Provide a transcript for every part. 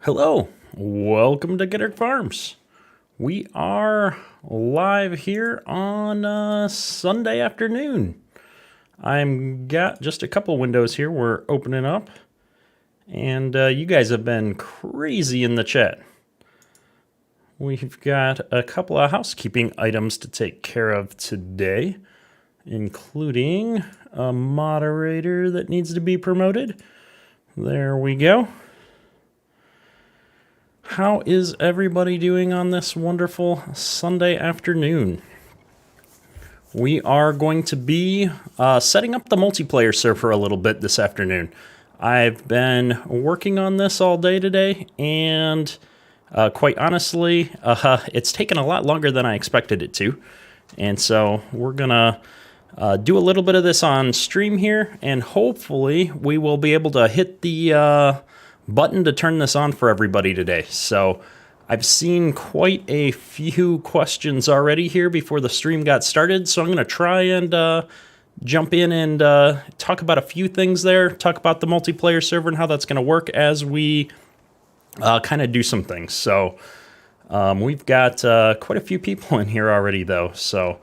Hello, welcome to Kederk Farms. We are live here on Sunday afternoon. I'm got just a couple windows here we're opening up, and you guys have been crazy in the chat. We've got a couple of housekeeping items to take care of today, including a moderator that needs to be promoted. There we go. How is everybody doing on this wonderful Sunday afternoon? We are going to be setting up the multiplayer server a little bit this afternoon. I've been working on this all day today, and quite honestly, it's taken a lot longer than I expected it to. And so we're going to do a little bit of this on stream here, and hopefully we will be able to hit the button to turn this on for everybody today. So I've seen quite a few questions already here before the stream got started, so I'm going to try and jump in and talk about a few things there, talk about the multiplayer server and how that's going to work as we kind of do some things. So we've got quite a few people in here already, though, so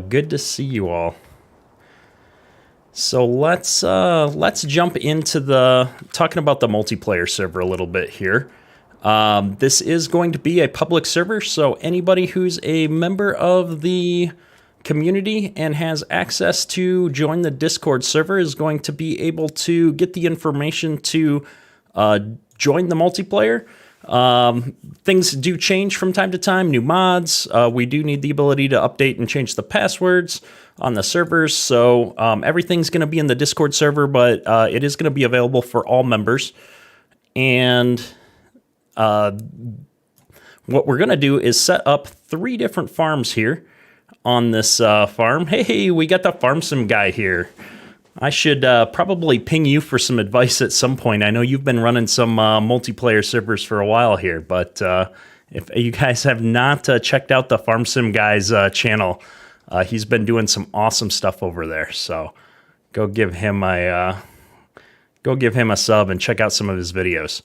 good to see you all. So let's jump into the talking about the multiplayer server a little bit here. This is going to be a public server, so anybody who's a member of the community and has access to join the Discord server is going to be able to get the information to join the multiplayer. Things do change from time to time, new mods. We do need the ability to update and change the passwords on the servers. So everything's going to be in the Discord server, but it is going to be available for all members. And what we're going to do is set up 3 different farms here on this farm. Hey, we got the farm sim guy here. I should probably ping you for some advice at some point. I know you've been running some multiplayer servers for a while here, but if you guys have not checked out the Farm Sim Guy's channel, he's been doing some awesome stuff over there. So go give him a sub and check out some of his videos.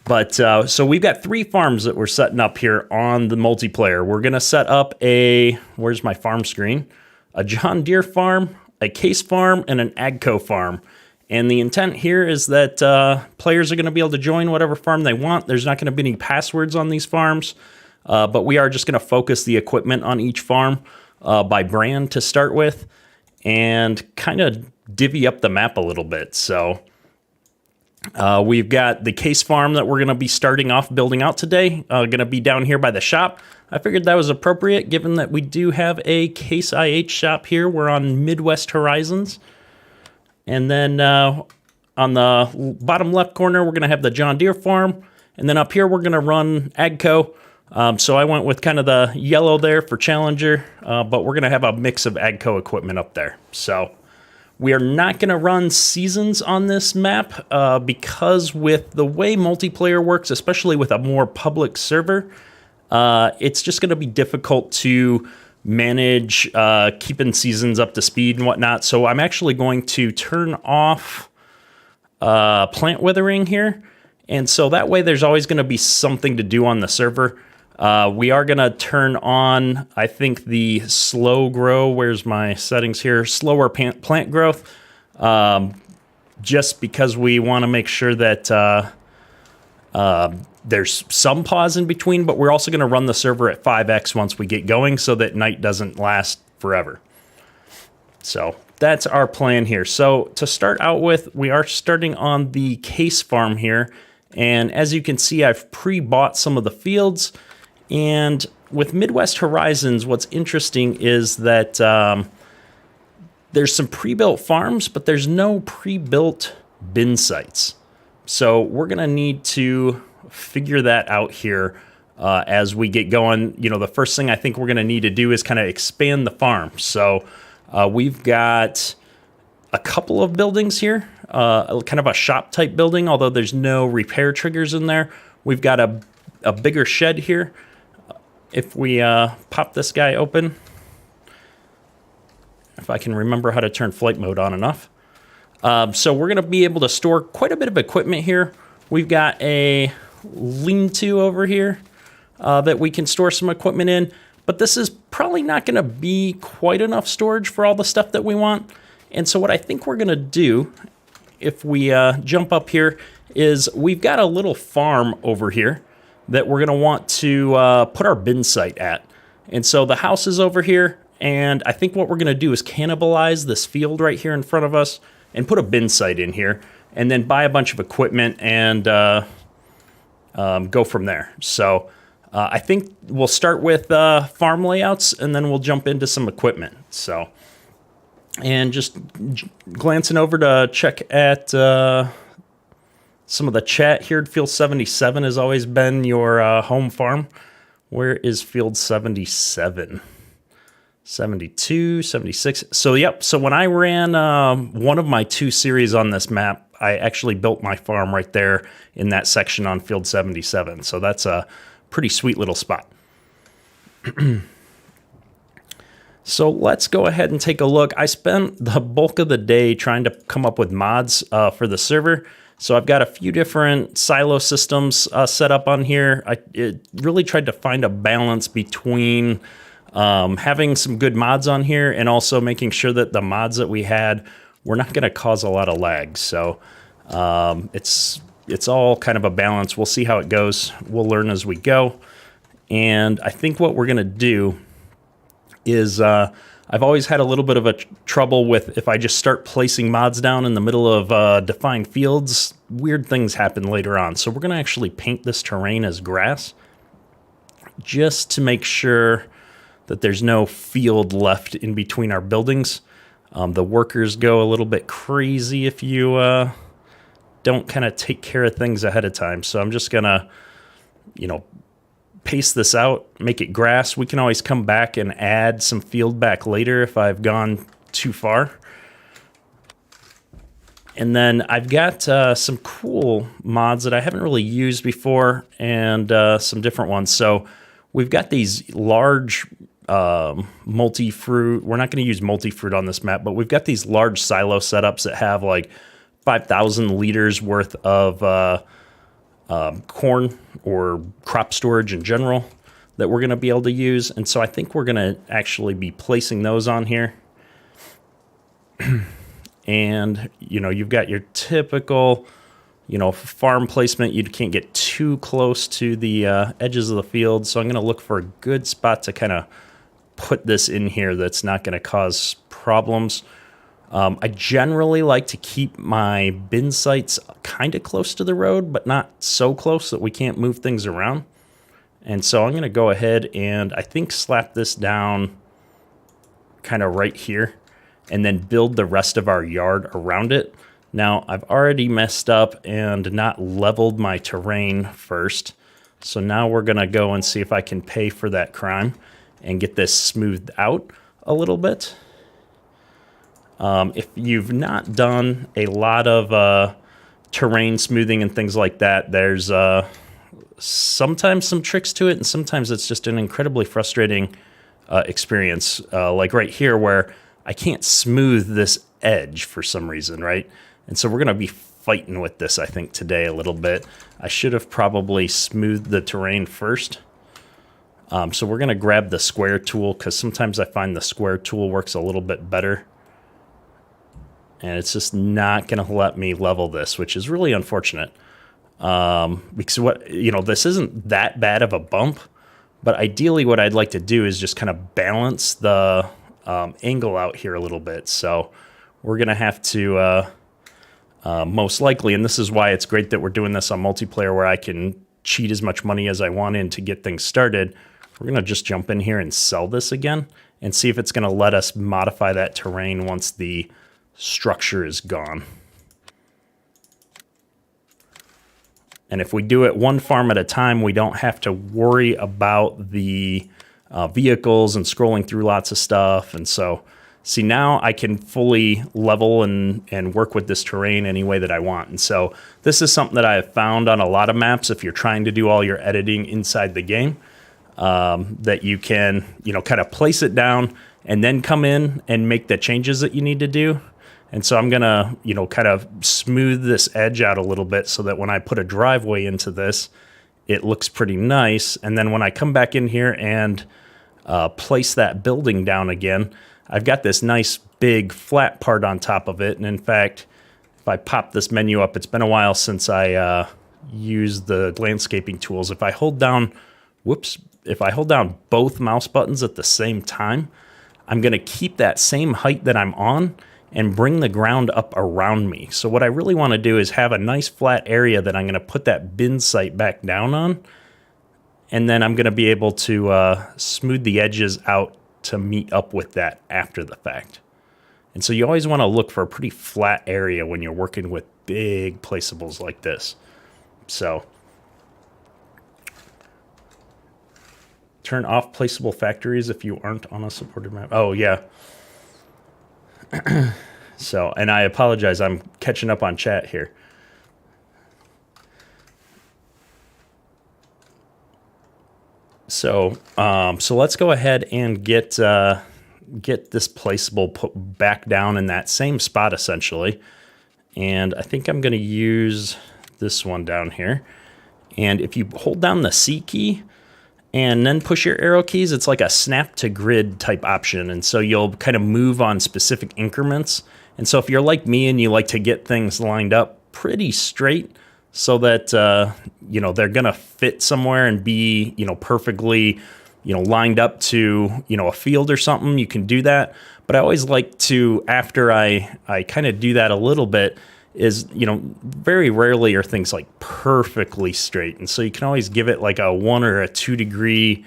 But so we've got 3 farms that we're setting up here on the multiplayer. We're gonna set up where's my farm screen? A John Deere farm, a Case farm, and an Agco farm. And the intent here is that players are going to be able to join whatever farm they want. There's not going to be any passwords on these farms, but we are just going to focus the equipment on each farm by brand to start with and kind of divvy up the map a little bit. So we've got the Case farm that we're going to be starting off building out today, going to be down here by the shop. I figured that was appropriate given that we do have a Case IH shop here. We're on Midwest Horizons. And then on the bottom left corner, we're going to have the John Deere farm. And then up here, we're going to run Agco. So I went with kind of the yellow there for Challenger, but we're going to have a mix of Agco equipment up there. So we are not going to run seasons on this map because with the way multiplayer works, especially with a more public server, it's just going to be difficult to manage keeping seasons up to speed and whatnot. So I'm actually going to turn off plant withering here. And so that way there's always going to be something to do on the server. We are going to turn on, I think, the slow grow. Where's my settings here? Slower plant growth. Just because we want to make sure that there's some pause in between, but we're also going to run the server at 5x once we get going so that night doesn't last forever. So that's our plan here. So to start out with, we are starting on the Case farm here. And as you can see, I've pre-bought some of the fields. And with Midwest Horizons, what's interesting is that there's some pre-built farms, but there's no pre-built bin sites. So we're going to need to figure that out here as we get going. You know, the first thing I think we're going to need to do is kind of expand the farm. So we've got a couple of buildings here, kind of a shop type building, although there's no repair triggers in there. We've got a bigger shed here. If we pop this guy open, if I can remember how to turn flight mode on enough. So we're going to be able to store quite a bit of equipment here. We've got a lean-to over here that we can store some equipment in, but this is probably not going to be quite enough storage for all the stuff that we want. And so what I think we're going to do, if we jump up here, is we've got a little farm over here that we're going to want to put our bin site at. And so the house is over here, and I think what we're going to do is cannibalize this field right here in front of us and put a bin site in here, and then buy a bunch of equipment and go from there. So I think we'll start with farm layouts, and then we'll jump into some equipment. So, and just glancing over to check at some of the chat here. Field 77 has always been your home farm. Where is Field 77? 72, 76. So, yep. So when I ran one of my 2 series on this map, I actually built my farm right there in that section on Field 77. So that's a pretty sweet little spot. So let's go ahead and take a look. I spent the bulk of the day trying to come up with mods for the server. So I've got a few different silo systems set up on here. I really tried to find a balance between having some good mods on here and also making sure that the mods that we had were not going to cause a lot of lag. So it's all kind of a balance. We'll see how it goes. We'll learn as we go. And I think what we're going to do is I've always had a little bit of a trouble with if I just start placing mods down in the middle of defined fields, weird things happen later on. So we're going to actually paint this terrain as grass just to make sure that there's no field left in between our buildings. The workers go a little bit crazy if you don't kind of take care of things ahead of time. So I'm just going to, paste this out, make it grass. We can always come back and add some field back later if I've gone too far. And then I've got some cool mods that I haven't really used before and some different ones. So we've got these large multi-fruit. We're not going to use multi-fruit on this map, but we've got these large silo setups that have like 5,000 liters worth of corn or crop storage in general that we're going to be able to use. And so I think we're going to actually be placing those on here. And, you've got your typical, farm placement. You can't get too close to the edges of the field. So I'm going to look for a good spot to kind of put this in here that's not going to cause problems. I generally like to keep my bin sites kind of close to the road, but not so close that we can't move things around. And so I'm going to go ahead and I think slap this down kind of right here and then build the rest of our yard around it. Now, I've already messed up and not leveled my terrain first. So now we're going to go and see if I can pay for that crime and get this smoothed out a little bit. If you've not done a lot of terrain smoothing and things like that, there's sometimes some tricks to it, and sometimes it's just an incredibly frustrating experience. Like right here where I can't smooth this edge for some reason, right? And so we're going to be fighting with this, I think, today a little bit. I should have probably smoothed the terrain first. So we're going to grab the square tool because sometimes I find the square tool works a little bit better. And it's just not going to let me level this, which is really unfortunate. Because this isn't that bad of a bump, but ideally what I'd like to do is just kind of balance the angle out here a little bit. So we're going to have to most likely, and this is why it's great that we're doing this on multiplayer where I can cheat as much money as I want in to get things started. We're going to just jump in here and sell this again and see if it's going to let us modify that terrain once the structure is gone. And if we do it one farm at a time, we don't have to worry about the vehicles and scrolling through lots of stuff. And so, see, now I can fully level and work with this terrain any way that I want. And so this is something that I have found on a lot of maps if you're trying to do all your editing inside the game, that you can, kind of place it down and then come in and make the changes that you need to do. And so I'm going to, kind of smooth this edge out a little bit so that when I put a driveway into this, it looks pretty nice. And then when I come back in here and place that building down again, I've got this nice big flat part on top of it. And in fact, if I pop this menu up, it's been a while since I used the landscaping tools. If I hold down both mouse buttons at the same time, I'm going to keep that same height that I'm on and bring the ground up around me. So what I really want to do is have a nice flat area that I'm going to put that bin site back down on. And then I'm going to be able to smooth the edges out to meet up with that after the fact. And so you always want to look for a pretty flat area when you're working with big placeables like this. So turn off placeable factories if you aren't on a supported map. Oh, yeah. So, and I apologize, I'm catching up on chat here. So, so let's go ahead and get this placeable put back down in that same spot essentially. And I think I'm going to use this one down here. And if you hold down the C key and then push your arrow keys, it's like a snap to grid type option. And so you'll kind of move on specific increments. And so if you're like me and you like to get things lined up pretty straight so that, they're going to fit somewhere and be, perfectly, lined up to, a field or something, you can do that. But I always like to, after I kind of do that a little bit, is, very rarely are things like perfectly straight. And so you can always give it like a 1 or a 2 degree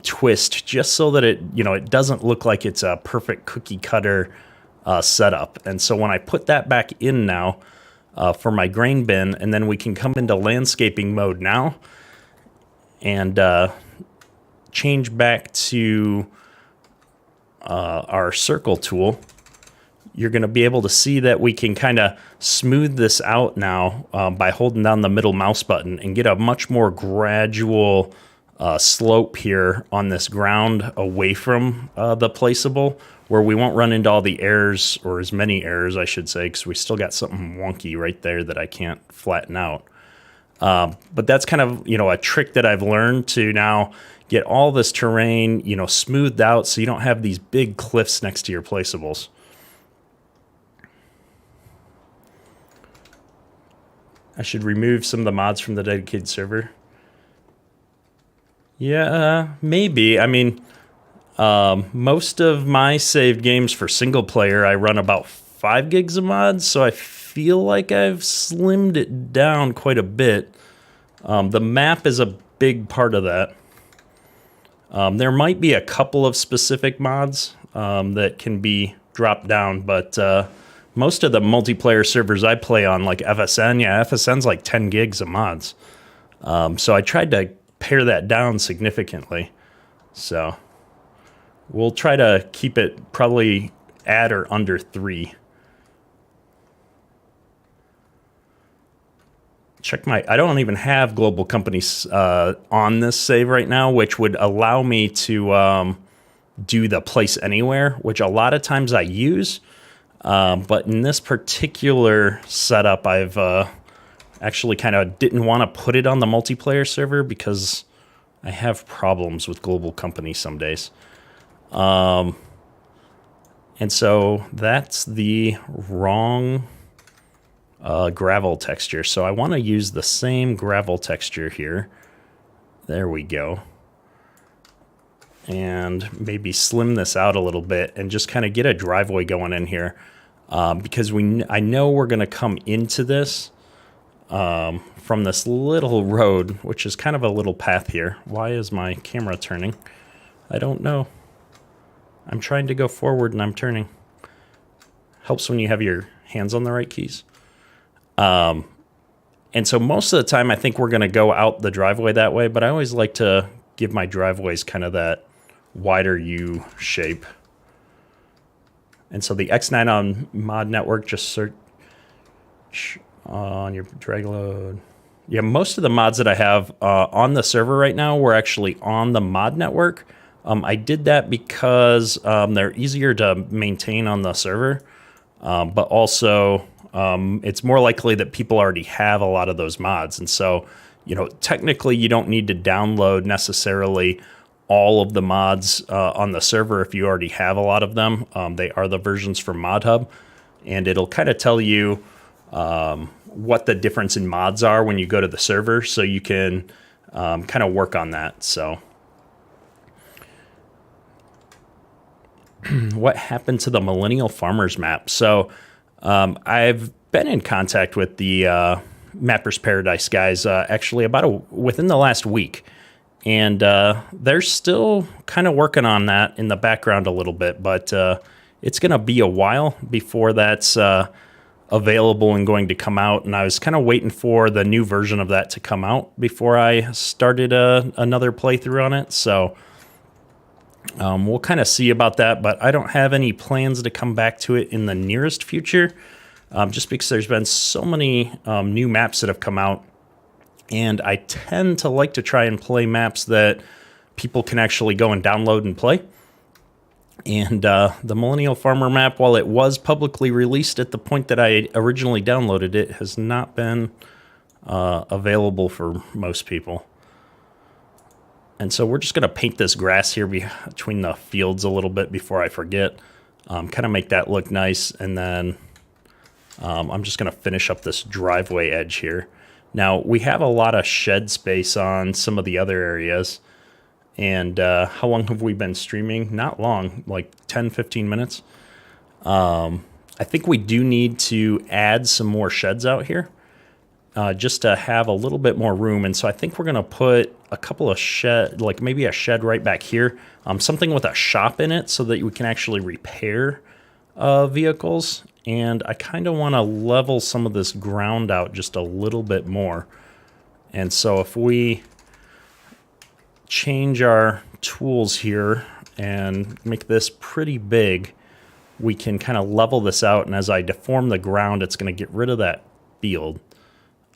twist just so that it, it doesn't look like it's a perfect cookie cutter setup. And so when I put that back in now for my grain bin, and then we can come into landscaping mode now and change back to our circle tool, you're going to be able to see that we can kind of smooth this out now by holding down the middle mouse button and get a much more gradual slope here on this ground away from the placeable, where we won't run into all the errors, or as many errors, I should say, because we still got something wonky right there that I can't flatten out. But that's kind of, a trick that I've learned to now get all this terrain, smoothed out so you don't have these big cliffs next to your placeables. I should remove some of the mods from the dedicated server. Yeah, maybe. I mean, most of my saved games for single player, I run about 5 gigs of mods, so I feel like I've slimmed it down quite a bit. The map is a big part of that. There might be a couple of specific mods that can be dropped down, but most of the multiplayer servers I play on, like FSN, FSN's like 10 gigs of mods. So I tried to pare that down significantly. So we'll try to keep it probably at or under 3. I don't even have global companies on this save right now, which would allow me to do the place anywhere, which a lot of times I use. But in this particular setup, I've actually kind of didn't want to put it on the multiplayer server because I have problems with global company some days. And so that's the wrong gravel texture. So I want to use the same gravel texture here. There we go. And maybe slim this out a little bit and just kind of get a driveway going in here. Because I know we're going to come into this from this little road, which is kind of a little path here. Why is my camera turning? I don't know. I'm trying to go forward and I'm turning. Helps when you have your hands on the right keys. And so most of the time I think we're going to go out the driveway that way, but I always like to give my driveways kind of that wider U shape. And so the X9 on mod network, just search on your drag load. Yeah, most of the mods that I have on the server right now were actually on the mod network. I did that because they're easier to maintain on the server. but also it's more likely that people already have a lot of those mods. And so, technically you don't need to download necessarily all of the mods on the server if you already have a lot of them. They are the versions from ModHub, and it'll kind of tell you what the difference in mods are when you go to the server, so you can kind of work on that. So what happened to the Millennial Farmers map? So I've been in contact with the Mappers Paradise guys actually within the last week. And they're still kind of working on that in the background a little bit, but it's going to be a while before that's available and going to come out. And I was kind of waiting for the new version of that to come out before I started another playthrough on it. So we'll kind of see about that, but I don't have any plans to come back to it in the nearest future, just because there's been so many new maps that have come out. And I tend to like to try and play maps that people can actually go and download and play. And the Millennial Farmer map, while it was publicly released at the point that I originally downloaded it, has not been available for most people. And so we're just going to paint this grass here between the fields a little bit before I forget. Kind of make that look nice. And then I'm just going to finish up this driveway edge here. Now, we have a lot of shed space on some of the other areas. And how long have we been streaming? Not long, like 10, 15 minutes. I think we do need to add some more sheds out here just to have a little bit more room. And so I think we're going to put a couple of like maybe a shed right back here, something with a shop in it so that we can actually repair vehicles. And I kind of want to level some of this ground out just a little bit more. And so if we change our tools here and make this pretty big, we can kind of level this out. And as I deform the ground, it's going to get rid of that field,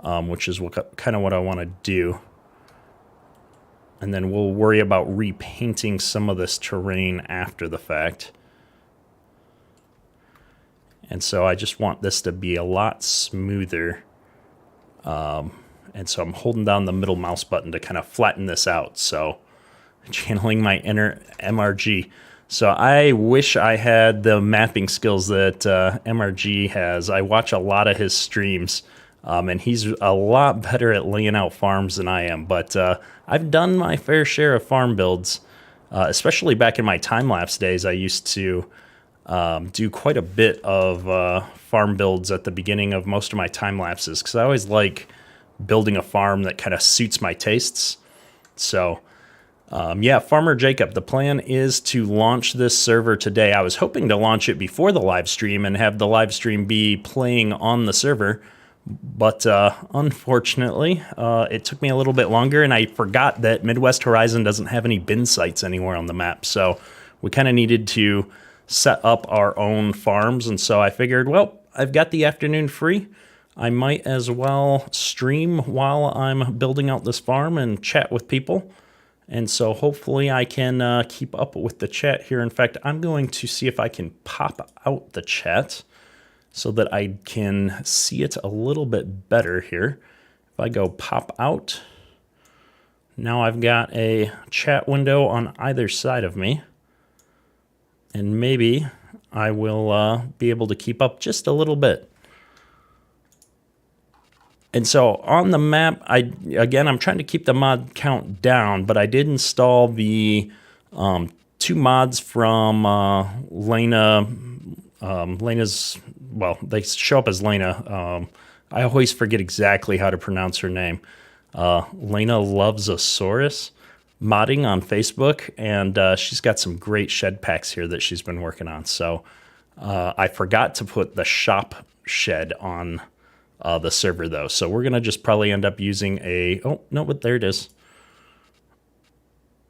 which is kind of what I want to do. And then we'll worry about repainting some of this terrain after the fact. And so I just want this to be a lot smoother. And so I'm holding down the middle mouse button to kind of flatten this out. So channeling my inner MRG. So I wish I had the mapping skills that MRG has. I watch a lot of his streams, and he's a lot better at laying out farms than I am. But I've done my fair share of farm builds, especially back in my time-lapse days. I used to do quite a bit of farm builds at the beginning of most of my time lapses, because I always like building a farm that kind of suits my tastes. So yeah, Farmer Jacob, the plan is to launch this server today. I was hoping to launch it before the live stream and have the live stream be playing on the server, but unfortunately it took me a little bit longer, and I forgot that Midwest Horizon doesn't have any bin sites anywhere on the map. So we kind of needed to set up our own farms. And so I figured, well, I've got the afternoon free. I might as well stream while I'm building out this farm and chat with people. And so hopefully I can keep up with the chat here. In fact, I'm going to see if I can pop out the chat so that I can see it a little bit better here. If I go pop out, now I've got a chat window on either side of me. And maybe I will be able to keep up just a little bit. And so on the map, I'm trying to keep the mod count down, but I did install the 2 mods from Lena. Lena's, well, they show up as Lena. I always forget exactly how to pronounce her name. Lena Loves Asaurus modding on Facebook, and she's got some great shed packs here that she's been working on. So I forgot to put the shop shed on the server though. So we're going to just probably end up using but there it is.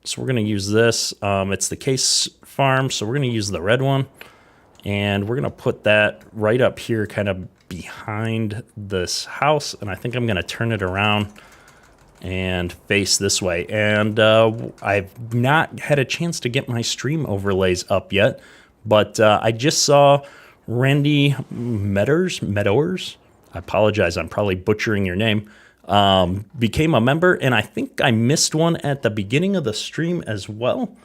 So we're going to use this. It's the case farm. So we're going to use the red one, and we're going to put that right up here kind of behind this house. And I think I'm going to turn it around and face this way. And I've not had a chance to get my stream overlays up yet, but I just saw Randy Meadors. I apologize, I'm probably butchering your name. Became a member, and I think I missed one at the beginning of the stream as well.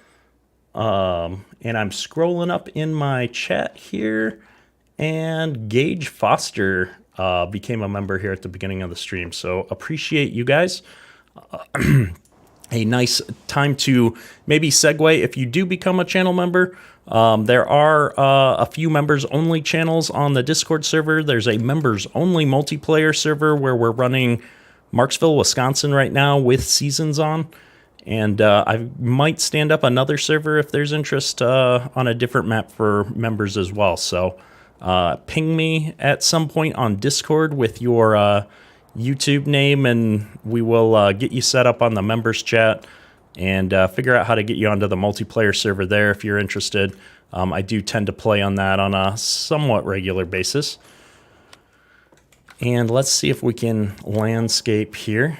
And I'm scrolling up in my chat here, and Gage Foster became a member here at the beginning of the stream. So appreciate you guys. A nice time to maybe segue if you do become a channel member. There are a few members only channels on the Discord server. There's a members only multiplayer server where we're running Marksville, Wisconsin right now with seasons on. And I might stand up another server if there's interest on a different map for members as well. So ping me at some point on Discord with your YouTube name, and we will get you set up on the members chat and figure out how to get you onto the multiplayer server there if you're interested. I do tend to play on that on a somewhat regular basis. And let's see if we can landscape here.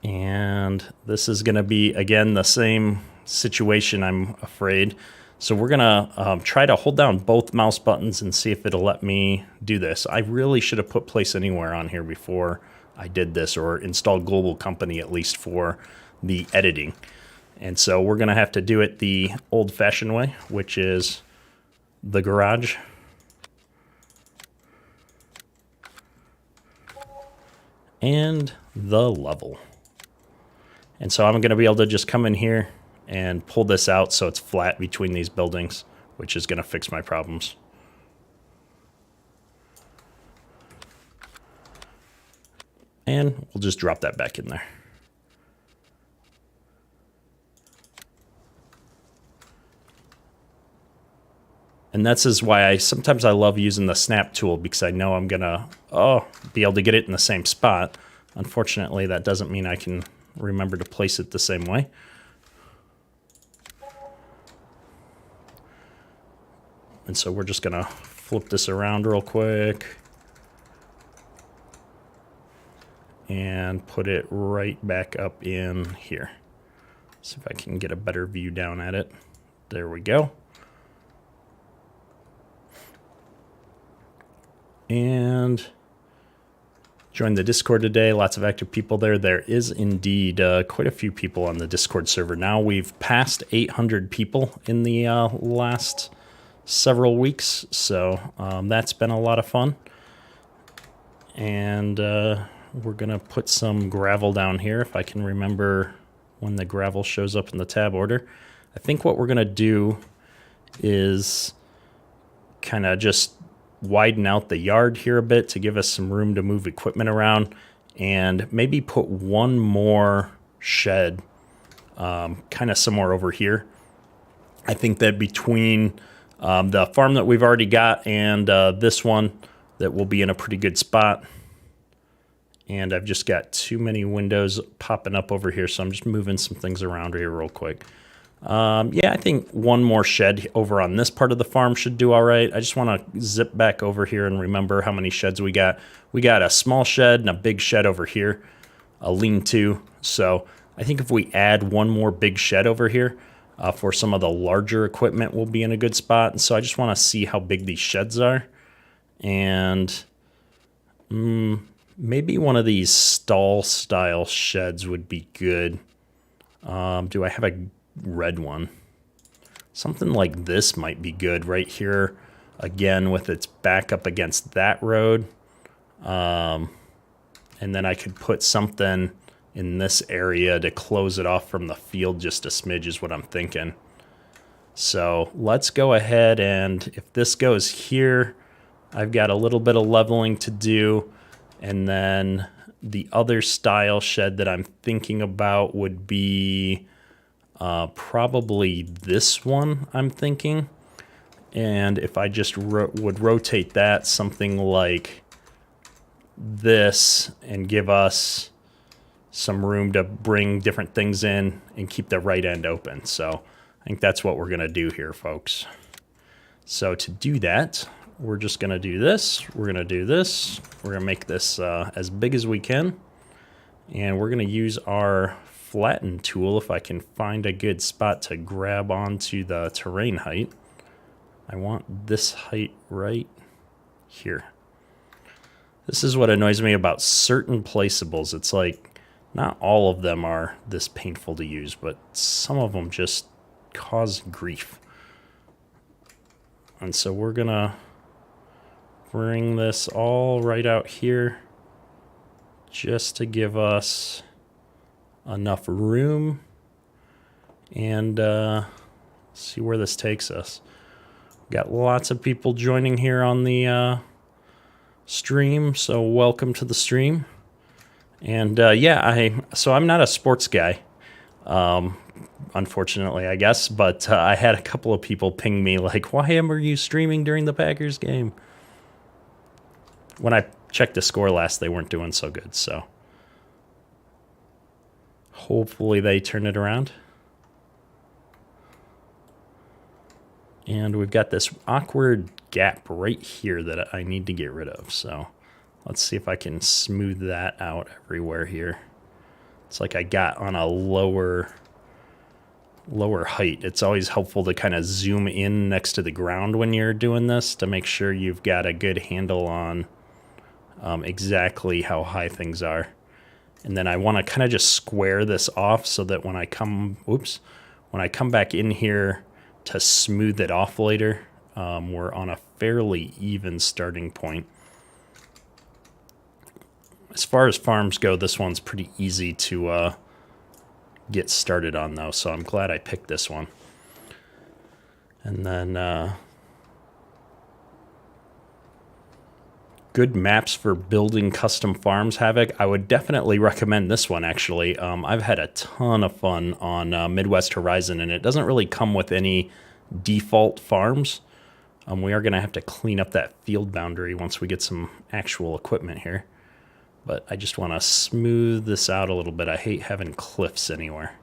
And this is going to be, again, the same situation, I'm afraid. So we're going to try to hold down both mouse buttons and see if it'll let me do this. I really should have put Place Anywhere on here before I did this, or installed Global Company at least for the editing. And so we're going to have to do it the old-fashioned way, which is the garage. And the level. And so I'm going to be able to just come in here and pull this out so it's flat between these buildings, which is going to fix my problems. And we'll just drop that back in there. And that's why sometimes I love using the snap tool, because I know I'm going to be able to get it in the same spot. Unfortunately, that doesn't mean I can remember to place it the same way. And so we're just going to flip this around real quick and put it right back up in here. See if I can get a better view down at it. There we go. And join the Discord today. Lots of active people there. There is indeed quite a few people on the Discord server now. We've passed 800 people in the last several weeks, so that's been a lot of fun. And we're going to put some gravel down here, if I can remember when the gravel shows up in the tab order. I think what we're going to do is kind of just widen out the yard here a bit to give us some room to move equipment around, and maybe put one more shed kind of somewhere over here. I think that between the farm that we've already got and this one, that will be in a pretty good spot. And I've just got too many windows popping up over here, so I'm just moving some things around here real quick. Yeah, I think one more shed over on this part of the farm should do all right. I just want to zip back over here and remember how many sheds we got. We got a small shed and a big shed over here, a lean-to. So I think if we add one more big shed over here for some of the larger equipment, we'll be in a good spot. And so I just want to see how big these sheds are. And maybe one of these stall-style sheds would be good. Do I have a red one? Something like this might be good right here, again with its back up against that road. And then I could put something in this area to close it off from the field just a smidge is what I'm thinking. So let's go ahead, and if this goes here, I've got a little bit of leveling to do. And then the other style shed that I'm thinking about would be probably this one, I'm thinking. And if I just would rotate that something like this and give us some room to bring different things in and keep the right end open. So I think that's what we're going to do here, folks. So to do that, we're just going to do this. We're going to do this. We're going to make this as big as we can. And we're going to use our flatten tool if I can find a good spot to grab onto the terrain height. I want this height right here. This is what annoys me about certain placeables. It's like not all of them are this painful to use, but some of them just cause grief. And so we're gonna bring this all right out here just to give us enough room and see where this takes us. Got lots of people joining here on the stream, so welcome to the stream. And yeah, so I'm not a sports guy, unfortunately, I guess, but I had a couple of people ping me like, why are you streaming during the Packers game? When I checked the score last, they weren't doing so good, so hopefully they turn it around. And we've got this awkward gap right here that I need to get rid of. So let's see if I can smooth that out everywhere here. It's like I got on a lower height. It's always helpful to kind of zoom in next to the ground when you're doing this to make sure you've got a good handle on exactly how high things are. And then I want to kind of just square this off so that when I come back in here to smooth it off later, we're on a fairly even starting point. As far as farms go, this one's pretty easy to get started on, though, so I'm glad I picked this one. And then good maps for building custom farms, Havoc. I would definitely recommend this one, actually. I've had a ton of fun on Midwest Horizon, and it doesn't really come with any default farms. We are going to have to clean up that field boundary once we get some actual equipment here. But I just want to smooth this out a little bit. I hate having cliffs anywhere.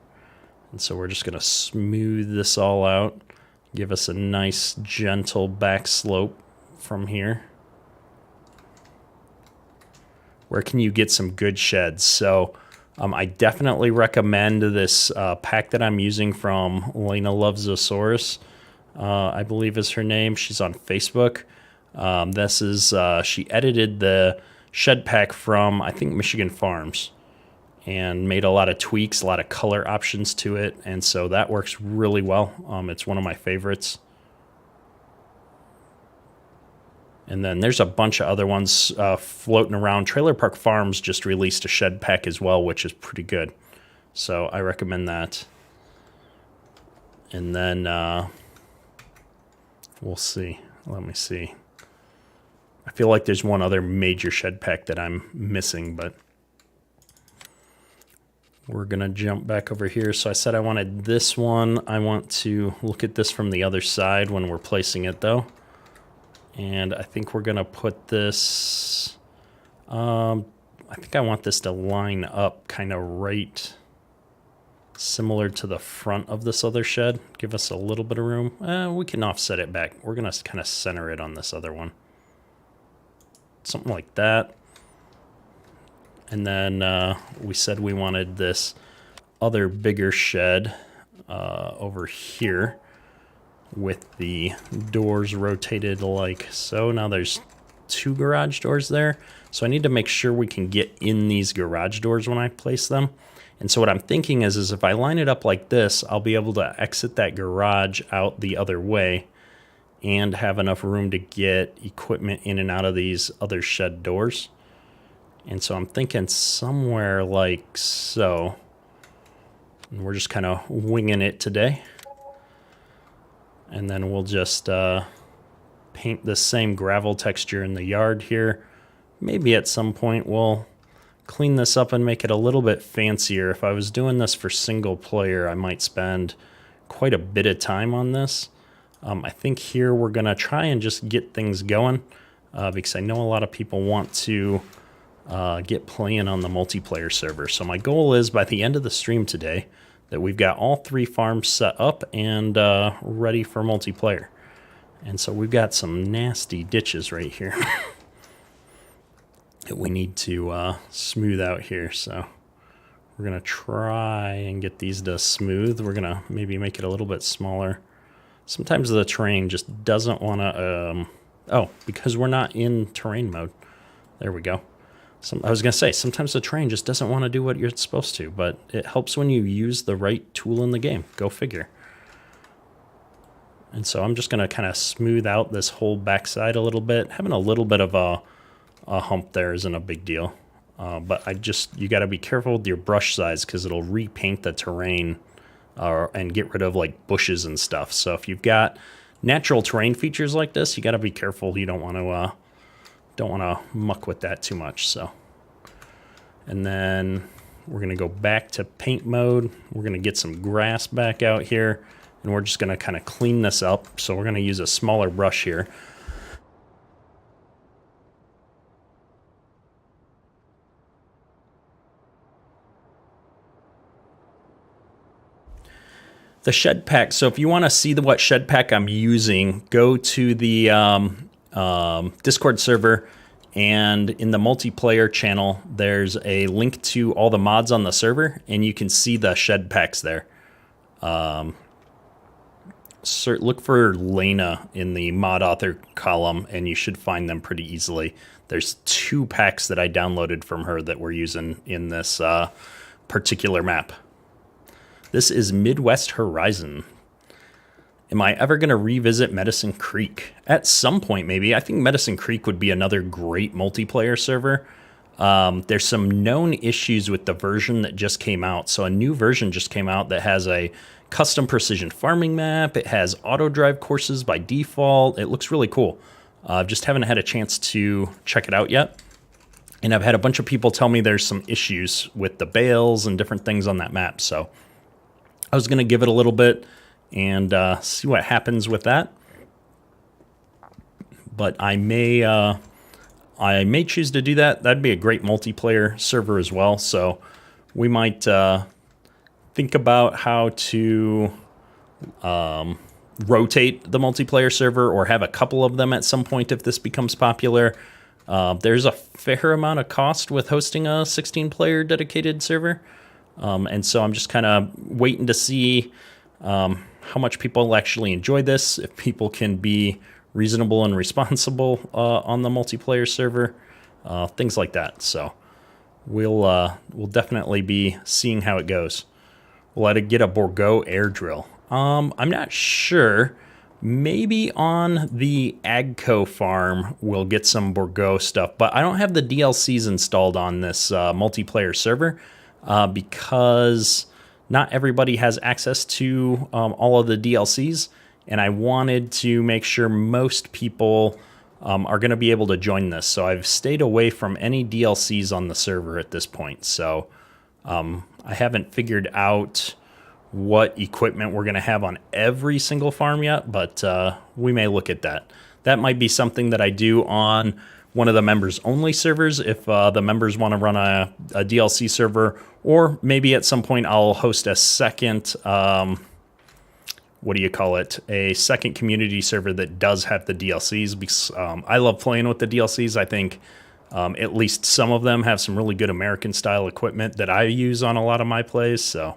And so we're just going to smooth this all out, give us a nice gentle back slope from here. Where can you get some good sheds? So I definitely recommend this pack that I'm using from Lena Loves Zosaurus, I believe is her name. She's on Facebook. This is she edited the shed pack from, I think, Michigan Farms and made a lot of tweaks, a lot of color options to it. And so that works really well. It's one of my favorites. And then there's a bunch of other ones floating around. Trailer Park Farms just released a shed pack as well, which is pretty good. So I recommend that. And then we'll see. Let me see. I feel like there's one other major shed pack that I'm missing, but we're going to jump back over here. So I said I wanted this one. I want to look at this from the other side when we're placing it, though. And I think we're going to put this, I think I want this to line up kind of right similar to the front of this other shed. Give us a little bit of room. We can offset it back. We're going to kind of center it on this other one. Something like that. And then we said we wanted this other bigger shed over here with the doors rotated like so. Now there's 2 garage doors there. So I need to make sure we can get in these garage doors when I place them. And so what I'm thinking is if I line it up like this, I'll be able to exit that garage out the other way and have enough room to get equipment in and out of these other shed doors. And so I'm thinking somewhere like so. And we're just kind of winging it today. And then we'll just paint the same gravel texture in the yard here. Maybe at some point we'll clean this up and make it a little bit fancier. If I was doing this for single player, I might spend quite a bit of time on this. I think here we're going to try and just get things going because I know a lot of people want to get playing on the multiplayer server. So my goal is by the end of the stream today that we've got all 3 farms set up and ready for multiplayer. And so we've got some nasty ditches right here that we need to smooth out here. So we're going to try and get these to smooth. We're going to maybe make it a little bit smaller Sometimes the terrain just doesn't want to, oh, because we're not in terrain mode. There we go. I was going to say, sometimes the terrain just doesn't want to do what you're supposed to, but it helps when you use the right tool in the game. Go figure. And so I'm just going to kind of smooth out this whole backside a little bit. Having a little bit of a hump there isn't a big deal. But you got to be careful with your brush size because it'll repaint the terrain and get rid of like bushes and stuff. So if you've got natural terrain features like this, you got to be careful. You don't want to muck with that too much. So, and then we're going to go back to paint mode. We're going to get some grass back out here, and we're just going to kind of clean this up. So we're going to use a smaller brush here. The shed pack. So if you want to see what shed pack I'm using, go to the Discord server, and in the multiplayer channel, there's a link to all the mods on the server, and you can see the shed packs there. Look for Lena in the mod author column, and you should find them pretty easily. There's 2 packs that I downloaded from her that we're using in this particular map. This is Midwest Horizon. Am I ever going to revisit Medicine Creek? At some point, maybe. I think Medicine Creek would be another great multiplayer server. There's some known issues with the version that just came out. So a new version just came out that has a custom precision farming map. It has auto drive courses by default. It looks really cool. Just haven't had a chance to check it out yet. And I've had a bunch of people tell me there's some issues with the bales and different things on that map. So I was going to give it a little bit and see what happens with that. But I may choose to do that. That'd be a great multiplayer server as well. So we might think about how to rotate the multiplayer server or have a couple of them at some point if this becomes popular. There's a fair amount of cost with hosting a 16-player dedicated server. And so I'm just kind of waiting to see how much people actually enjoy this, if people can be reasonable and responsible on the multiplayer server, things like that. So we'll definitely be seeing how it goes. We'll have to get a Bourgeau air drill. I'm not sure. Maybe on the Agco farm we'll get some Bourgeau stuff, but I don't have the DLCs installed on this multiplayer server. Because not everybody has access to all of the DLCs, and I wanted to make sure most people are going to be able to join this. So I've stayed away from any DLCs on the server at this point. So I haven't figured out what equipment we're going to have on every single farm yet, but we may look at that. That might be something that I do on one of the members only servers if the members want to run a DLC server, or maybe at some point I'll host a second, a second community server that does have the DLCs, because I love playing with the DLCs. I think at least some of them have some really good American style equipment that I use on a lot of my plays. So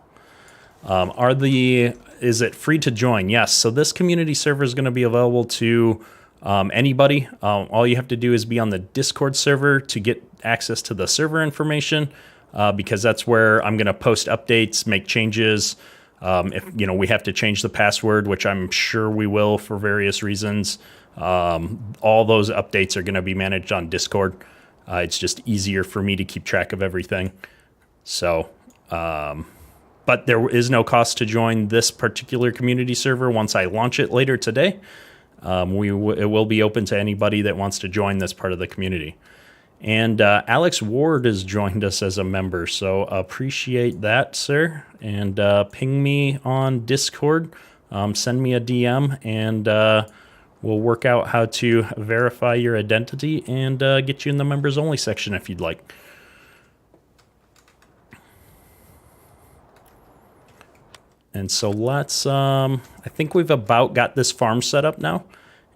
is it free to join? Yes. So this community server is going to be available to anybody. All you have to do is be on the Discord server to get access to the server information, because that's where I'm going to post updates, make changes. If we have to change the password, which I'm sure we will for various reasons, all those updates are going to be managed on Discord. It's just easier for me to keep track of everything. So, but there is no cost to join this particular community server once I launch it later today. It will be open to anybody that wants to join this part of the community. And Alex Ward has joined us as a member, so appreciate that, sir. And ping me on Discord, send me a DM, and we'll work out how to verify your identity and get you in the members only section if you'd like. And so let's, I think we've about got this farm set up now.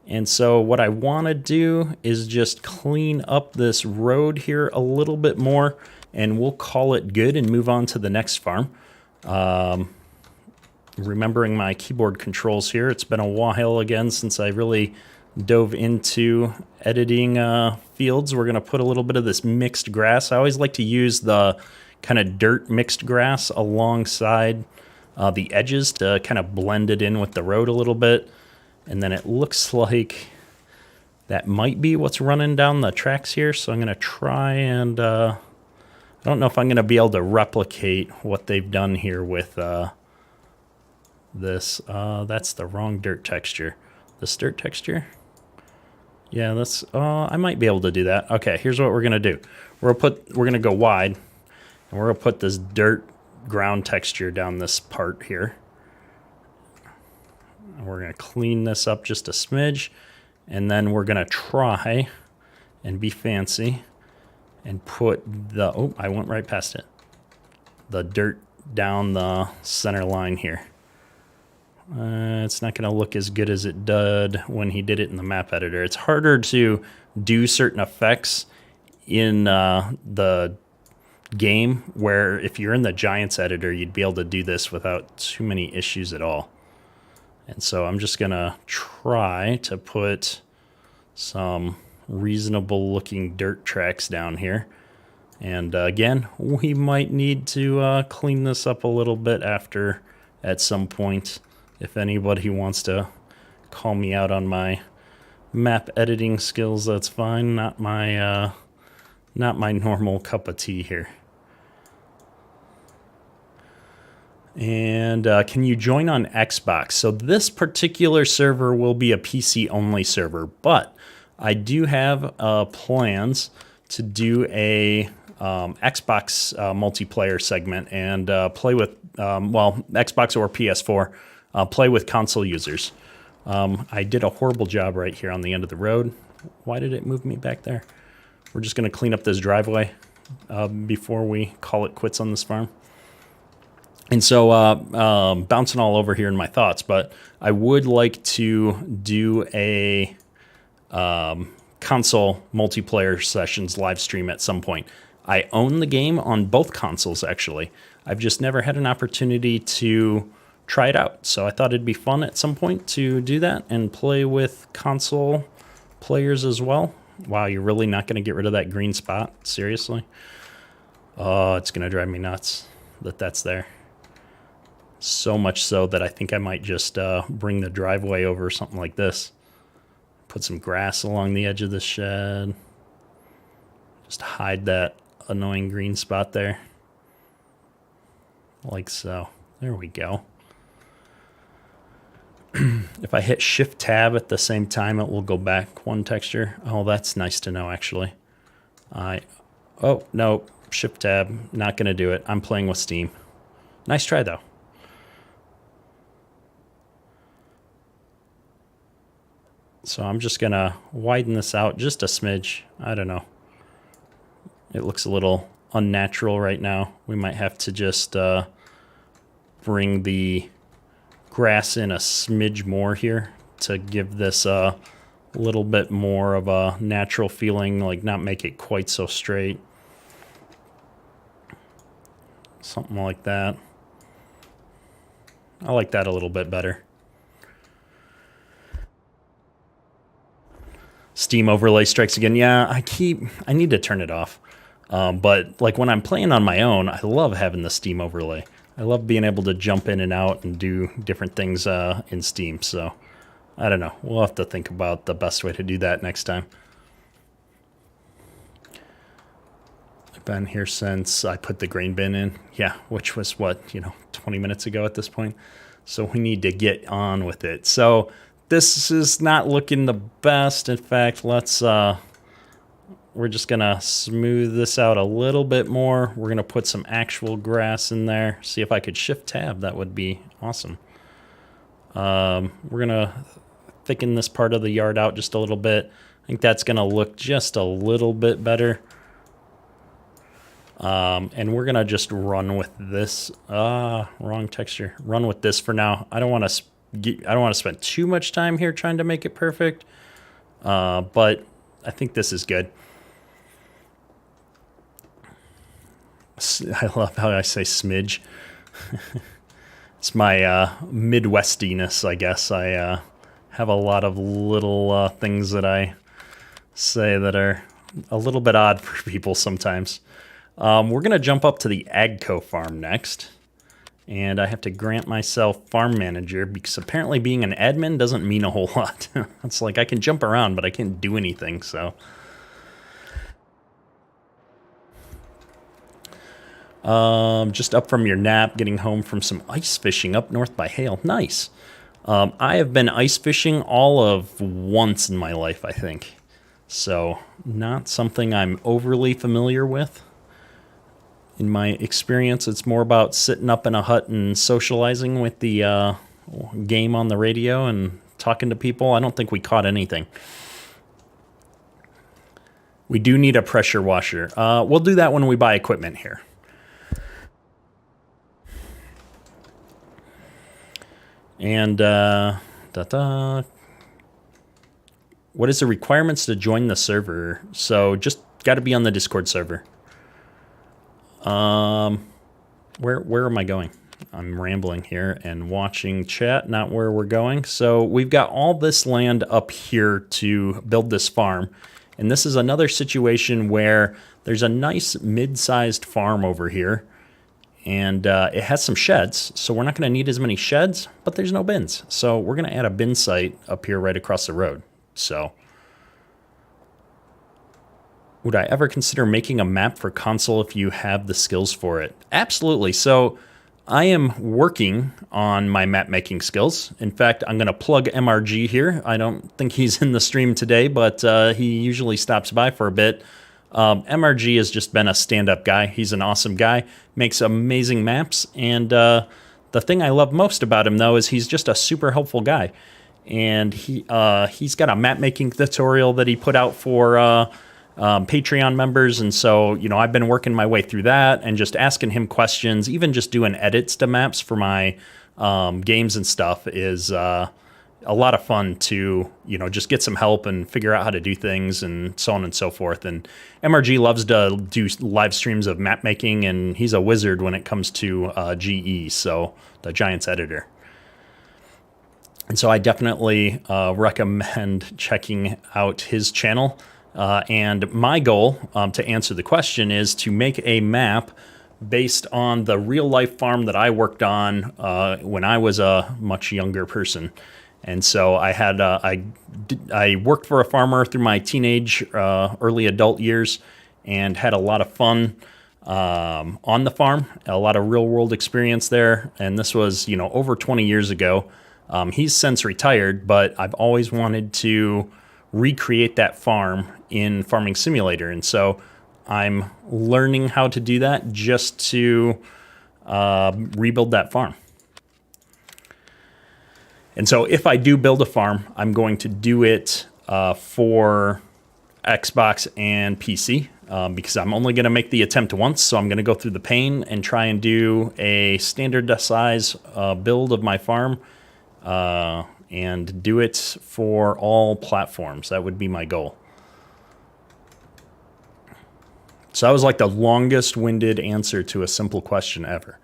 And so what I want to do is just clean up this road here a little bit more, and we'll call it good and move on to the next farm. remembering my keyboard controls here. It's been a while again since I really dove into editing fields. We're going to put a little bit of this mixed grass. I always like to use the kind of dirt mixed grass alongside the edges to kind of blend it in with the road a little bit. And then it looks like that might be what's running down the tracks here. So I'm going to try and I don't know if I'm going to be able to replicate what they've done here with this. That's the wrong dirt texture. This dirt texture? Yeah, that's, I might be able to do that. Okay, here's what we're going to do. We're going to go wide, and we're going to put this dirt ground texture down this part here. And we're going to clean this up just a smidge, and then we're going to try and be fancy and put the, oh, I went right past it, the dirt down the center line here. It's not going to look as good as it did when he did it in the map editor. It's harder to do certain effects in the game, where if you're in the Giants editor, you'd be able to do this without too many issues at all. And so I'm just going to try to put some reasonable looking dirt tracks down here. And again, we might need to clean this up a little bit after at some point. If anybody wants to call me out on my map editing skills, that's fine. Not my normal cup of tea here. And can you join on Xbox? So this particular server will be a PC-only server, but I do have plans to do a Xbox multiplayer segment and play with, well, Xbox or PS4. Play with console users. I did a horrible job right here on the end of the road. Why did it move me back there? We're just going to clean up this driveway before we call it quits on this farm. And so bouncing all over here in my thoughts, but I would like to do a console multiplayer sessions live stream at some point. I own the game on both consoles, actually. I've just never had an opportunity to try it out. So I thought it'd be fun at some point to do that and play with console players as well. Wow, you're really not going to get rid of that green spot? Seriously? Oh, it's going to drive me nuts that that's there. So much so that I think I might just bring the driveway over something like this. Put some grass along the edge of the shed. Just hide that annoying green spot there. Like so. There we go. If I hit Shift Tab at the same time, it will go back one texture. Oh, that's nice to know, actually. Oh, no, Shift Tab, not going to do it. I'm playing with Steam. Nice try, though. So I'm just going to widen this out just a smidge. I don't know. It looks a little unnatural right now. We might have to just bring the grass in a smidge more here to give this a little bit more of a natural feeling, like not make it quite so straight. Something like that. I like that a little bit better. Steam overlay strikes again. Yeah, I need to turn it off. But like when I'm playing on my own, I love having the Steam overlay. I love being able to jump in and out and do different things in Steam. So I don't know. We'll have to think about the best way to do that next time. I've been here since I put the grain bin in. Yeah, which was what, 20 minutes ago at this point. So we need to get on with it. So this is not looking the best. In fact, we're just going to smooth this out a little bit more. We're going to put some actual grass in there. See if I could Shift Tab. That would be awesome. We're going to thicken this part of the yard out just a little bit. I think that's going to look just a little bit better. And we're going to just run with this. Wrong texture. Run with this for now. I don't want to spend too much time here trying to make it perfect. But I think this is good. I love how I say smidge. It's my Midwestiness, I guess. I have a lot of little things that I say that are a little bit odd for people sometimes. We're going to jump up to the Agco farm next. And I have to grant myself farm manager because apparently being an admin doesn't mean a whole lot. It's like I can jump around, but I can't do anything, so. Just up from your nap, getting home from some ice fishing up north by Hale. Nice. I have been ice fishing all of once in my life, I think. So not something I'm overly familiar with. In my experience, it's more about sitting up in a hut and socializing with the game on the radio and talking to people. I don't think we caught anything. We do need a pressure washer. We'll do that when we buy equipment here. And what is the requirements to join the server? So just got to be on the Discord server. Where am I going? I'm rambling here and watching chat, not where we're going. So we've got all this land up here to build this farm. And this is another situation where there's a nice mid-sized farm over here. And it has some sheds, so we're not going to need as many sheds, but there's no bins. So we're going to add a bin site up here right across the road. So would I ever consider making a map for console if you have the skills for it? Absolutely. So I am working on my map making skills. In fact, I'm going to plug MRG here. I don't think he's in the stream today, but he usually stops by for a bit. MRG has just been a stand-up guy. He's an awesome guy, makes amazing maps, and the thing I love most about him, though, is he's just a super helpful guy. And he's got a map-making tutorial that he put out for Patreon members, and so, you know, I've been working my way through that and just asking him questions, even just doing edits to maps for my games and stuff is a lot of fun to, you know, just get some help and figure out how to do things and so on and so forth. And MRG loves to do live streams of map making, and he's a wizard when it comes to GE, so the Giants editor. And so I definitely recommend checking out his channel. And my goal, to answer the question, is to make a map based on the real life farm that I worked on when I was a much younger person. And so I had I worked for a farmer through my teenage, early adult years, and had a lot of fun on the farm, a lot of real world experience there. And this was, you know, over 20 years ago. He's since retired, but I've always wanted to recreate that farm in Farming Simulator. And so I'm learning how to do that just to rebuild that farm. And so if I do build a farm, I'm going to do it for Xbox and PC because I'm only going to make the attempt once. So I'm going to go through the pain and try and do a standard size build of my farm and do it for all platforms. That would be my goal. So that was like the longest winded answer to a simple question ever.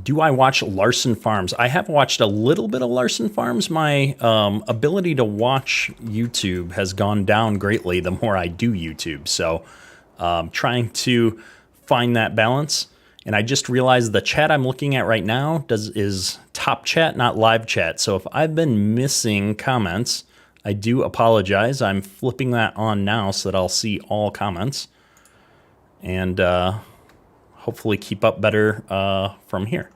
Do I watch Larson Farms? I have watched a little bit of Larson Farms. My ability to watch YouTube has gone down greatly the more I do YouTube. So trying to find that balance. And I just realized the chat I'm looking at right now is top chat, not live chat. So if I've been missing comments, I do apologize. I'm flipping that on now so that I'll see all comments. And hopefully keep up better from here.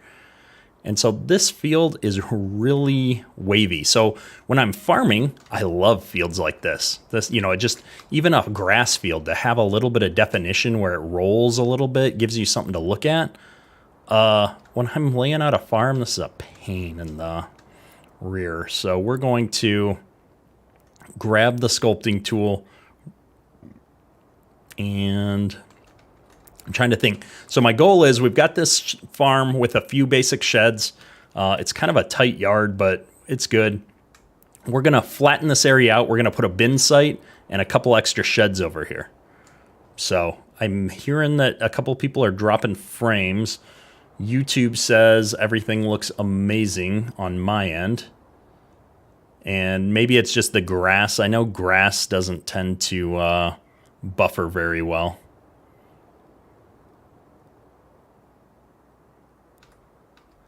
And so this field is really wavy. So when I'm farming, I love fields like this. This, you know, it just, even a grass field, to have a little bit of definition where it rolls a little bit, gives you something to look at. When I'm laying out a farm, this is a pain in the rear. So we're going to grab the sculpting tool and I'm trying to think. So my goal is we've got this farm with a few basic sheds. It's kind of a tight yard, but it's good. We're going to flatten this area out. We're going to put a bin site and a couple extra sheds over here. So I'm hearing that a couple people are dropping frames. YouTube says everything looks amazing on my end. And maybe it's just the grass. I know grass doesn't tend to buffer very well.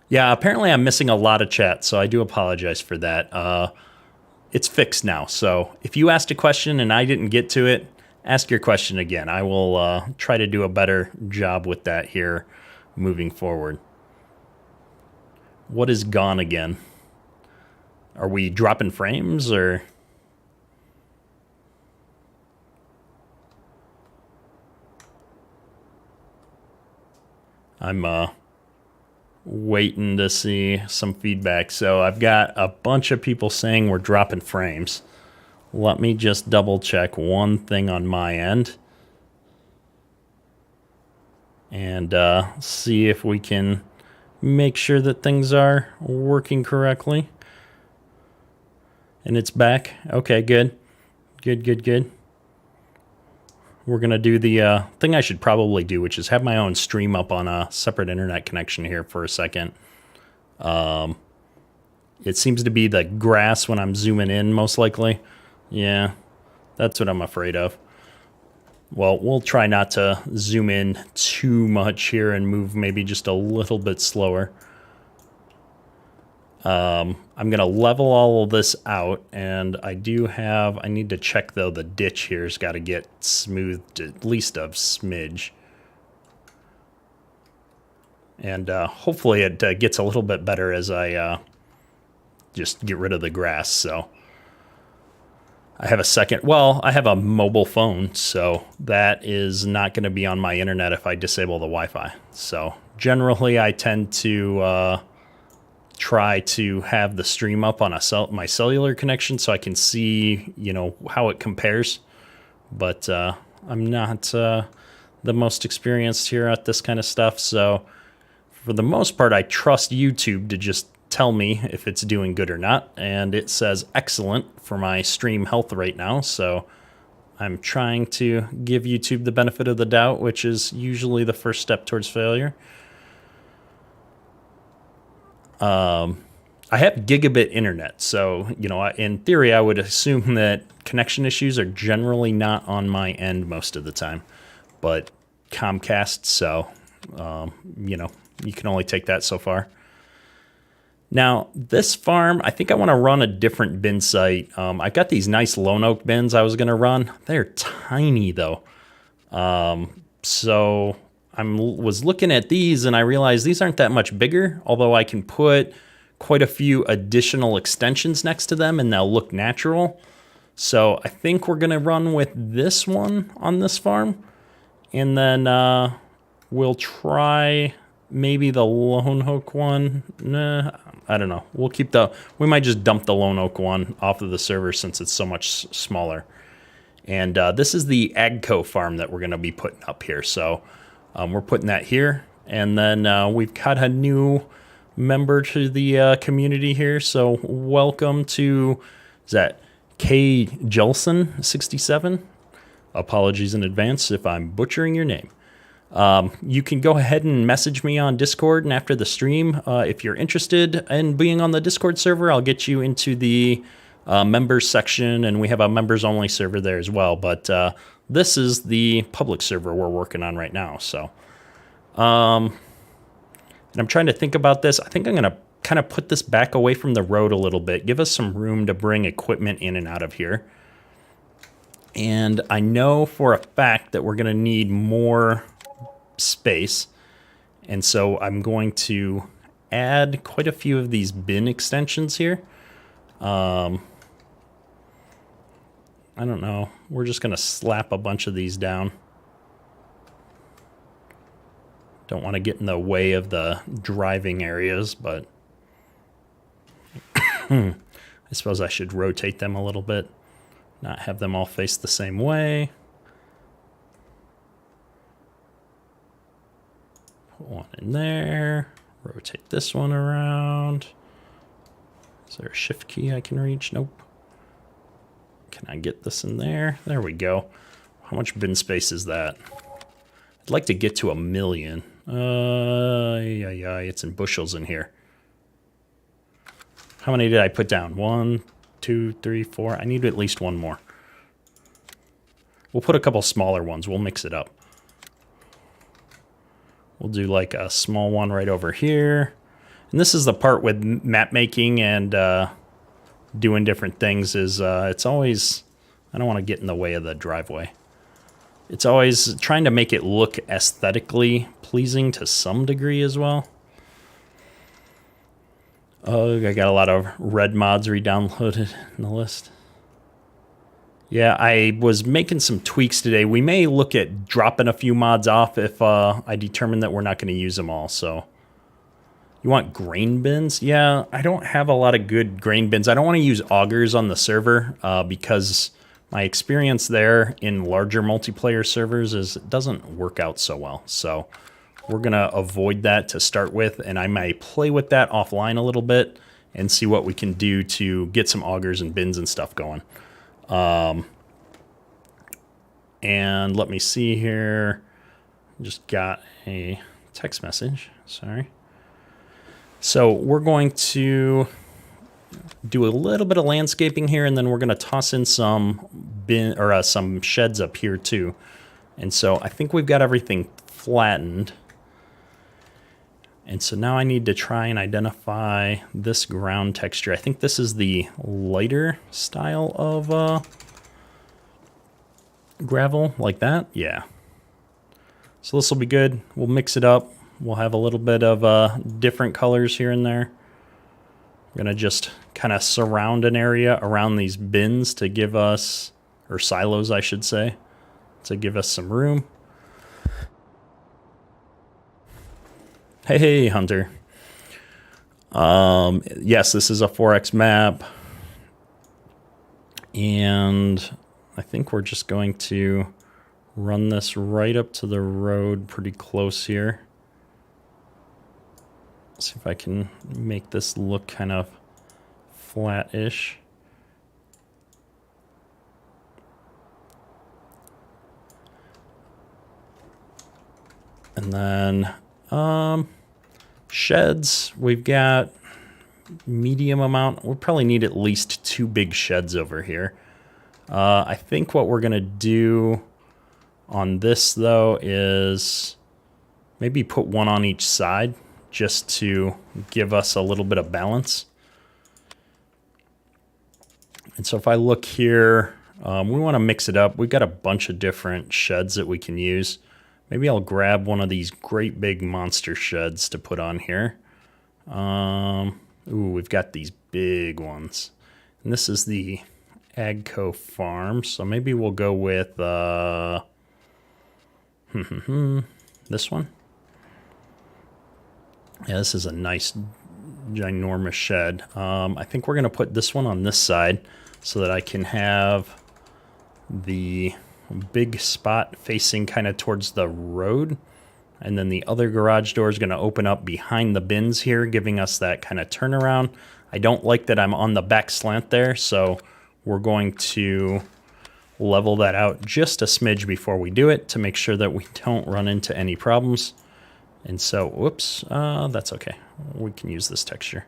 Yeah, apparently I'm missing a lot of chat, so I do apologize for that. It's fixed now, so if you asked a question and I didn't get to it, ask your question again. I will try to do a better job with that here moving forward. What is gone again? Are we dropping frames or? I'm waiting to see some feedback. So I've got a bunch of people saying we're dropping frames. Let me just double check one thing on my end and see if we can make sure that things are working correctly. And it's back. Okay, good. Good. We're going to do the thing I should probably do, which is have my own stream up on a separate internet connection here for a second. It seems to be the grass when I'm zooming in, most likely. Yeah, that's what I'm afraid of. Well, we'll try not to zoom in too much here and move maybe just a little bit slower. I'm going to level all of this out, and I need to check, though, the ditch here's got to get smoothed at least a smidge. And hopefully it gets a little bit better as I just get rid of the grass. So I have I have a mobile phone, so that is not going to be on my internet if I disable the Wi-Fi. So generally I tend to try to have the stream up on my cellular connection so I can see, how it compares. But I'm not the most experienced here at this kind of stuff. So for the most part, I trust YouTube to just tell me if it's doing good or not. And it says excellent for my stream health right now. So I'm trying to give YouTube the benefit of the doubt, which is usually the first step towards failure. I have gigabit internet, so, in theory, I would assume that connection issues are generally not on my end most of the time. But Comcast, so, you can only take that so far. Now, this farm, I think I want to run a different bin site. I've got these nice lone oak bins I was going to run. They're tiny, though. So I was looking at these, and I realized these aren't that much bigger, although I can put quite a few additional extensions next to them, and they'll look natural. So I think we're going to run with this one on this farm, and then we'll try maybe the lone oak one. Nah, I don't know. We might just dump the lone oak one off of the server since it's so much smaller. And this is the Agco farm that we're going to be putting up here. So we're putting that here. And then we've got a new member to the community here. So welcome to, is that K. Jelson 67? Apologies in advance if I'm butchering your name. You can go ahead and message me on Discord, and after the stream, if you're interested in being on the Discord server, I'll get you into the members section, and we have a members only server there as well. But this is the public server we're working on right now. So, and I'm trying to think about this. I think I'm going to kind of put this back away from the road a little bit, give us some room to bring equipment in and out of here. And I know for a fact that we're going to need more space, and so I'm going to add quite a few of these bin extensions here. I don't know, we're just gonna slap a bunch of these down. Don't want to get in the way of the driving areas, but I suppose I should rotate them a little bit, not have them all face the same way. Put one in there, rotate this one around. Is there a shift key I can reach? Nope. Can I get this in there? There we go. How much bin space is that? I'd like to get to 1 million. Yeah, it's in bushels in here. How many did I put down? 1, 2, 3, 4. I need at least one more. We'll put a couple smaller ones. We'll mix it up. We'll do like a small one right over here. And this is the part with map making and doing different things is it's always, I don't want to get in the way of the driveway. It's always trying to make it look aesthetically pleasing to some degree as well. Oh, I got a lot of red mods re-downloaded in the list. Yeah, I was making some tweaks today. We may look at dropping a few mods off if I determine that we're not going to use them all. So, you want grain bins? Yeah, I don't have a lot of good grain bins. I don't want to use augers on the server because my experience there in larger multiplayer servers is it doesn't work out so well. So, we're going to avoid that to start with, and I might play with that offline a little bit and see what we can do to get some augers and bins and stuff going. And let me see here. Just got a text message. Sorry. So we're going to do a little bit of landscaping here, and then we're going to toss in some some sheds up here too. And so I think we've got everything flattened. And so now I need to try and identify this ground texture. I think this is the lighter style of gravel, like that. Yeah. So this will be good. We'll mix it up. We'll have a little bit of different colors here and there. We're going to just kind of surround an area around these bins to give us, or silos I should say, to give us some room. Hey, Hunter. Yes, this is a 4X map. And I think we're just going to run this right up to the road pretty close here. See if I can make this look kind of flat-ish. And then sheds, we've got medium amount. We'll probably need at least 2 big sheds over here. I think what we're going to do on this, though, is maybe put one on each side just to give us a little bit of balance. And so if I look here, we want to mix it up. We've got a bunch of different sheds that we can use. Maybe I'll grab one of these great big monster sheds to put on here. Ooh, we've got these big ones. And this is the Agco farm, so maybe we'll go with this one. Yeah, this is a nice, ginormous shed. I think we're going to put this one on this side so that I can have the big spot facing kind of towards the road. And then the other garage door is going to open up behind the bins here, giving us that kind of turnaround. I don't like that I'm on the back slant there, so we're going to level that out just a smidge before we do it to make sure that we don't run into any problems. And so, whoops, that's okay. We can use this texture.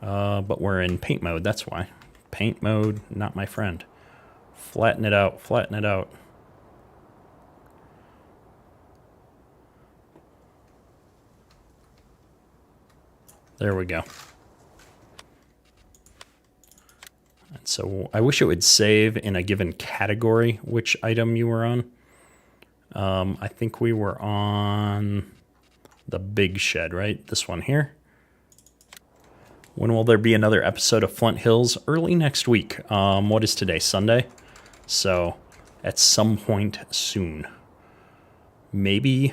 But we're in paint mode, that's why. Paint mode, not my friend. Flatten it out, flatten it out. There we go. And so I wish it would save in a given category which item you were on. I think we were on the big shed, right? This one here. When will there be another episode of Flint Hills? Early next week. What is today? Sunday? So at some point soon. Maybe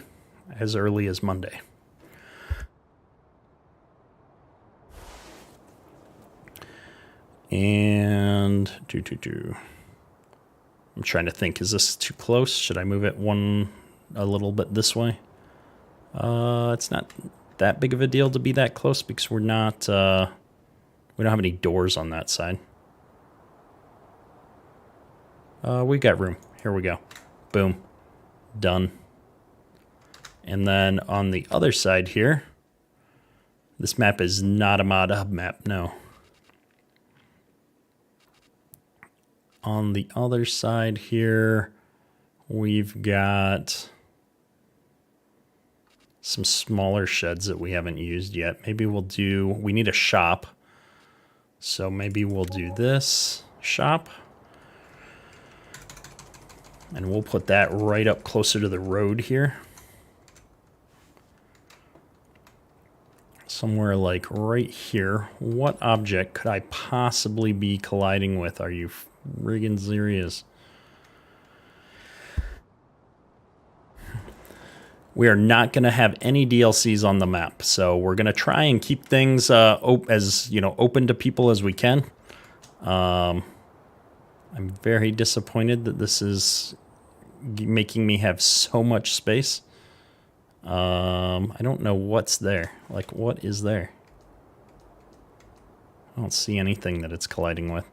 as early as Monday. And I'm trying to think, is this too close? Should I move it a little bit this way? It's not that big of a deal to be that close because we're not, we don't have any doors on that side. We've got room. Here we go. Boom. Done. And then on the other side here, this map is not a mod hub map, no. On the other side here, we've got some smaller sheds that we haven't used yet. Maybe we need a shop. So maybe we'll do this shop. And we'll put that right up closer to the road here. Somewhere like right here. What object could I possibly be colliding with? Are you friggin' serious? We are not going to have any DLCs on the map, so we're going to try and keep things as open to people as we can. I'm very disappointed that this is making me have so much space. I don't know what's there. Like, what is there? I don't see anything that it's colliding with.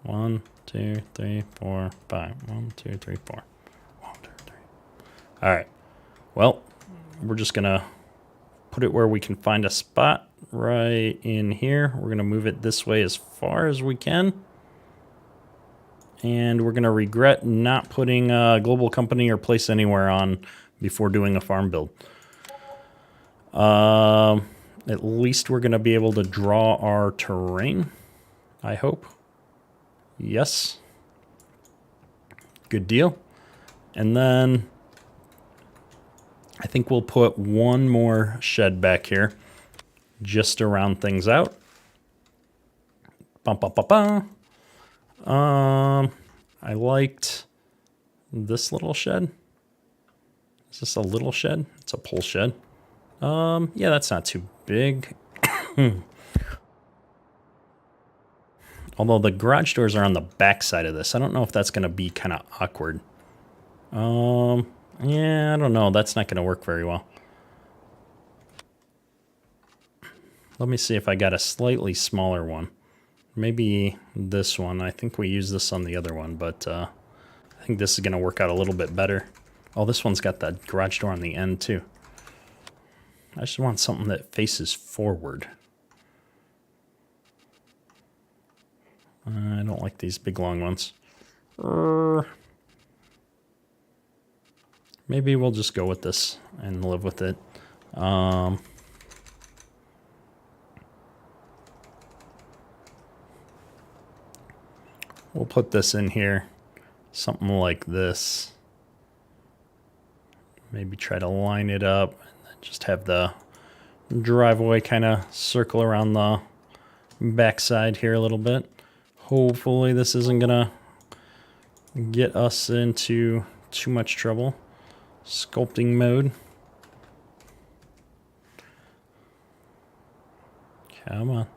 1, 2, 3, 4, 5. 1, 2, 3, 4. 1, 2, 3. All right. Well, we're just going to put it where we can find a spot right in here. We're going to move it this way as far as we can. And we're going to regret not putting a global company or place anywhere on before doing a farm build. At least we're going to be able to draw our terrain, I hope. Yes. Good deal. And then I think we'll put one more shed back here just to round things out. Bum, bum, bum, bum. I liked this little shed. Is this a little shed? It's a pole shed. Yeah, that's not too big. Although the garage doors are on the back side of this. I don't know if that's going to be kind of awkward. Yeah, I don't know. That's not going to work very well. Let me see if I got a slightly smaller one. Maybe this one. I think we used this on the other one, but I think this is going to work out a little bit better. Oh, this one's got the garage door on the end, too. I just want something that faces forward. I don't like these big, long ones. Maybe we'll just go with this and live with it. We'll put this in here. Something like this. Maybe try to line it up and just have the driveway kind of circle around the backside here a little bit. Hopefully this isn't gonna get us into too much trouble. Sculpting mode. Come on.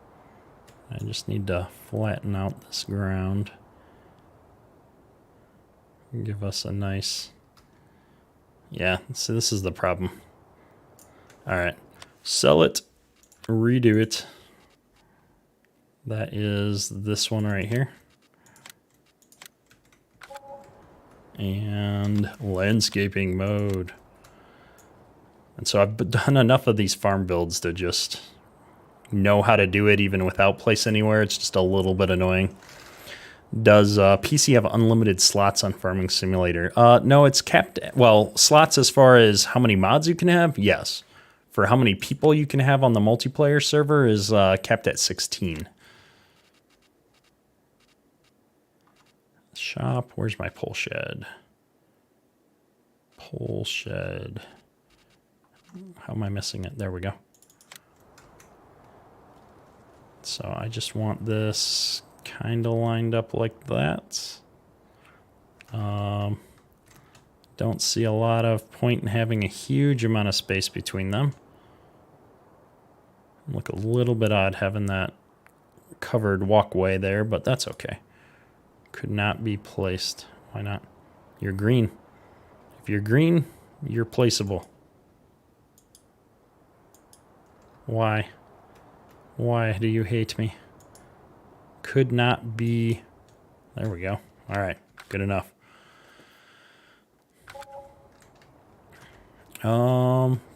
I just need to flatten out this ground. Give us a nice... Yeah, so this is the problem. All right, sell it, redo it. That is this one right here. And landscaping mode. And so I've done enough of these farm builds to just know how to do it even without place anywhere. It's just a little bit annoying. Does PC have unlimited slots on Farming Simulator? No, it's capped. Well, slots as far as how many mods you can have, yes. For how many people you can have on the multiplayer server is capped at 16. Shop, where's my pole shed? Pole shed. How am I missing it? There we go. So I just want this kind of lined up like that. Don't see a lot of point in having a huge amount of space between them. Look a little bit odd having that covered walkway there, but that's okay. Could not be placed. Why not? You're green. If you're green, you're placeable. Why? Why do you hate me? Could not be... There we go. All right, good enough.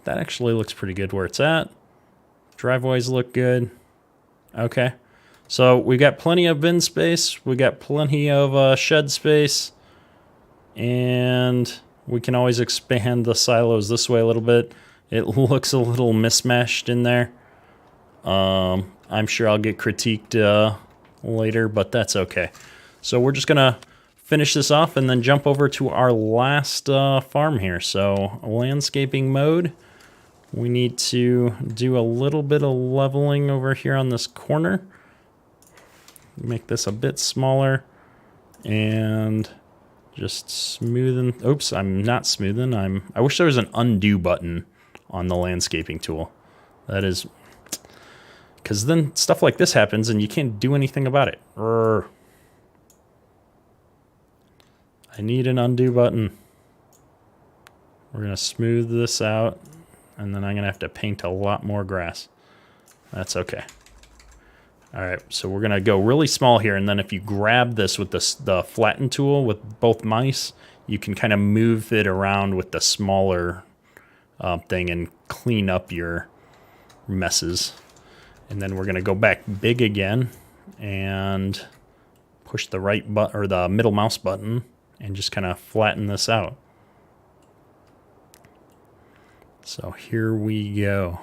That actually looks pretty good where it's at. Driveways look good. Okay. So we got plenty of bin space. We got plenty of shed space. And we can always expand the silos this way a little bit. It looks a little mismatched in there. I'm sure I'll get critiqued later, but that's okay. So we're just going to finish this off and then jump over to our last farm here. So landscaping mode. We need to do a little bit of leveling over here on this corner. Make this a bit smaller and just smoothen. Oops, I'm not smoothing. I wish there was an undo button on the landscaping tool. That is, because then stuff like this happens and you can't do anything about it. I need an undo button. We're gonna smooth this out, and then I'm gonna have to paint a lot more grass. That's okay. All right, so we're gonna go really small here, and then if you grab this with the flatten tool with both mice, you can kind of move it around with the smaller thing and clean up your messes. And then we're gonna go back big again and push the right button or the middle mouse button and just kind of flatten this out. So here we go.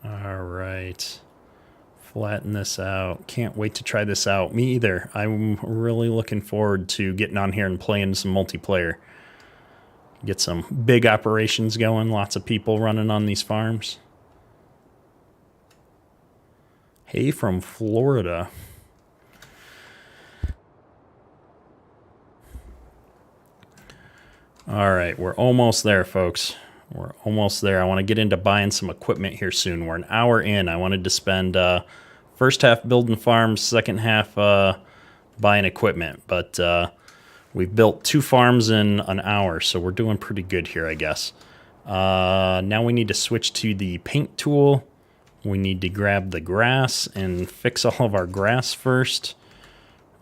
All right, flatten this out. Can't wait to try this out. Me either. I'm really looking forward to getting on here and playing some multiplayer. Get some big operations going, lots of people running on these farms. Hey, from Florida. All right, we're almost there, folks. We're almost there. I want to get into buying some equipment here soon. We're an hour in. I wanted to spend first half building farms, second half buying equipment. But we've built 2 farms in an hour, so we're doing pretty good here, I guess. Now we need to switch to the paint tool. We need to grab the grass and fix all of our grass first.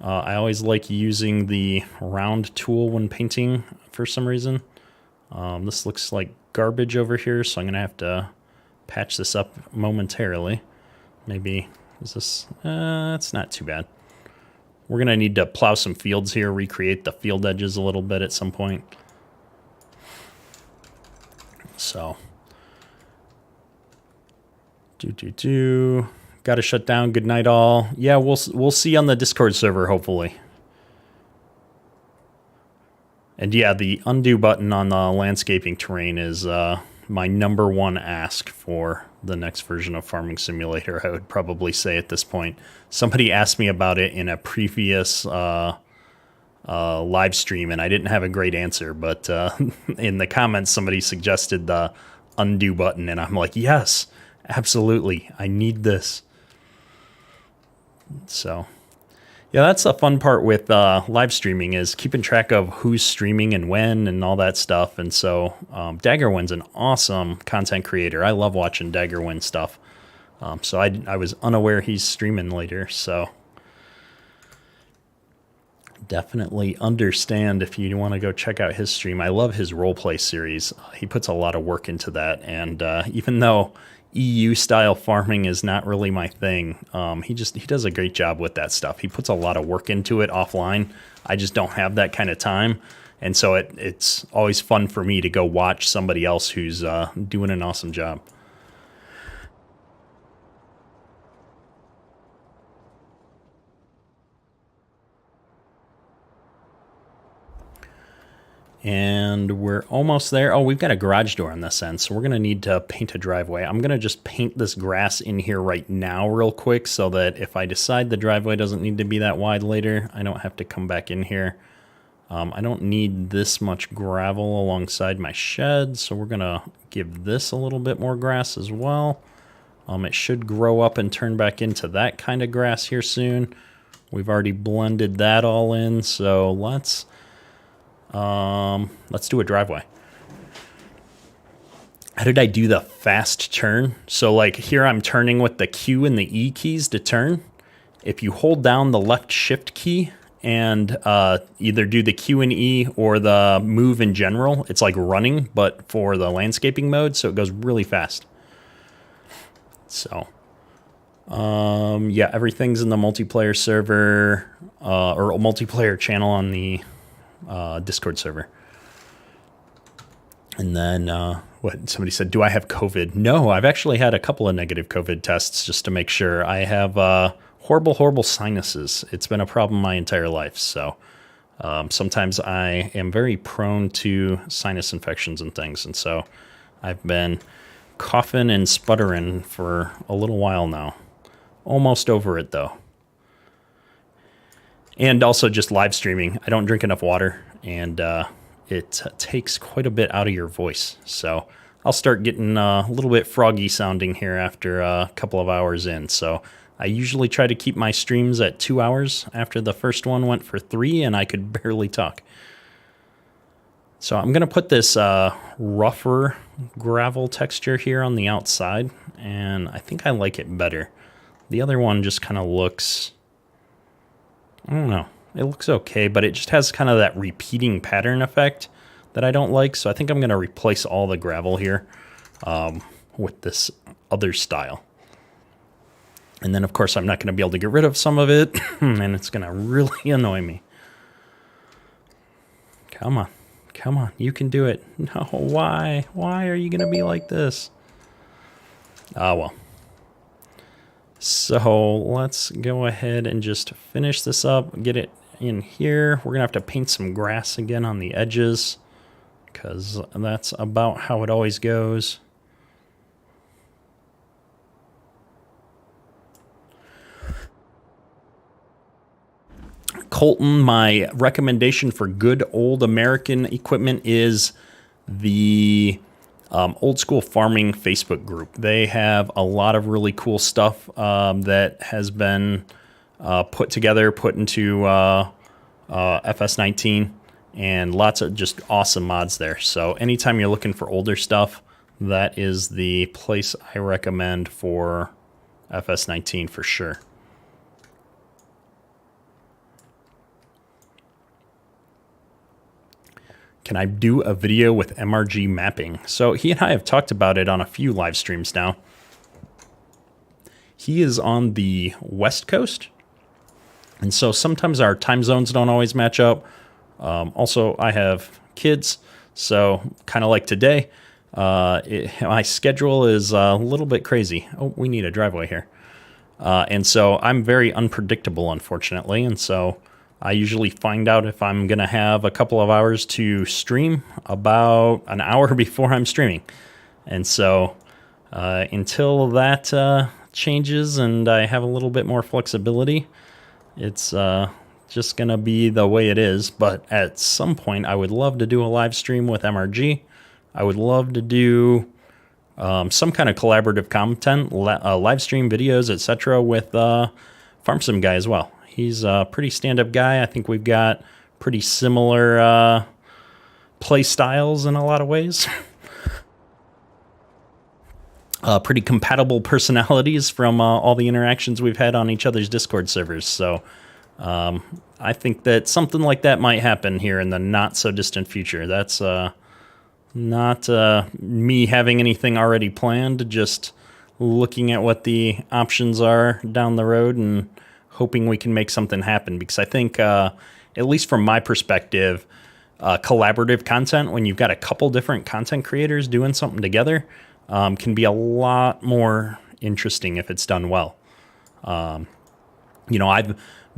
I always like using the round tool when painting for some reason. This looks like garbage over here, so I'm going to have to patch this up momentarily. Maybe, is this, it's not too bad. We're going to need to plow some fields here, recreate the field edges a little bit at some point. So, got to shut down. Good night, all. Yeah, we'll see you on the Discord server, hopefully. And yeah, the undo button on the landscaping terrain is my #1 ask for the next version of Farming Simulator, I would probably say at this point. Somebody asked me about it in a previous live stream, and I didn't have a great answer, but in the comments, somebody suggested the undo button, and I'm like, yes, absolutely, I need this. So, yeah, that's the fun part with live streaming is keeping track of who's streaming and when and all that stuff. And so Daggerwin's an awesome content creator. I love watching Daggerwin stuff. So I was unaware he's streaming later. So definitely understand if you want to go check out his stream. I love his roleplay series. He puts a lot of work into that. And even though EU style farming is not really my thing, he does a great job with that stuff. He puts a lot of work into it offline. I just don't have that kind of time, and so it's always fun for me to go watch somebody else who's doing an awesome job. And we're almost there. Oh, we've got a garage door on this end, so we're going to need to paint a driveway. I'm going to just paint this grass in here right now real quick so that if I decide the driveway doesn't need to be that wide later, I don't have to come back in here. I don't need this much gravel alongside my shed, so we're going to give this a little bit more grass as well. It should grow up and turn back into that kind of grass here soon. We've already blended that all in, so let's do a driveway. how did I do the fast turn? So like here I'm turning with the Q and the E keys to turn. If you hold down the left shift key and either do the Q and E or the move in general, it's like running, but for the landscaping mode, so it goes really fast. So, yeah, everything's in the multiplayer server or multiplayer channel on the Discord server. And then what somebody said, do I have COVID? No, I've actually had a couple of negative COVID tests just to make sure. I have horrible sinuses. It's been a problem my entire life. So sometimes I am very prone to sinus infections and things. And so I've been coughing and sputtering for a little while now. Almost over it, though. And also just live streaming. I don't drink enough water, and it takes quite a bit out of your voice. So I'll start getting a little bit froggy sounding here after a couple of hours in. So I usually try to keep my streams at 2 hours. After the first one went for 3 and I could barely talk. So I'm going to put this rougher gravel texture here on the outside, and I think I like it better. The other one just kind of looks, I don't know, it looks okay, but it just has kind of that repeating pattern effect that I don't like. So I think I'm going to replace all the gravel here with this other style. And then, of course, I'm not going to be able to get rid of some of it, and it's going to really annoy me. Come on. Come on, you can do it. No, why? Why are you going to be like this? Ah, well. So let's go ahead and just finish this up, get it in here. We're going to have to paint some grass again on the edges because that's about how it always goes. Colton, my recommendation for good old American equipment is the Old School Farming Facebook group. They have a lot of really cool stuff that has been put together, put into FS19, and lots of just awesome mods there. So anytime you're looking for older stuff, that is the place I recommend for FS19 for sure. Can I do a video with MRG mapping? So he and I have talked about it on a few live streams now. He is on the West Coast, and so sometimes our time zones don't always match up. Also, I have kids, so kind of like today, my schedule is a little bit crazy. Oh, we need a driveway here. And so I'm very unpredictable, unfortunately, and so I usually find out if I'm going to have a couple of hours to stream about an hour before I'm streaming. And so until that changes and I have a little bit more flexibility, it's just going to be the way it is. But at some point, I would love to do a live stream with MRG. I would love to do some kind of collaborative content, live stream videos, etc. with FarmSim guy as well. He's a pretty stand-up guy. I think we've got pretty similar play styles in a lot of ways. Pretty compatible personalities from all the interactions we've had on each other's Discord servers. So I think that something like that might happen here in the not-so-distant future. That's not me having anything already planned, just looking at what the options are down the road and hoping we can make something happen, because I think, at least from my perspective, collaborative content, when you've got a couple different content creators doing something together, can be a lot more interesting if it's done well. I've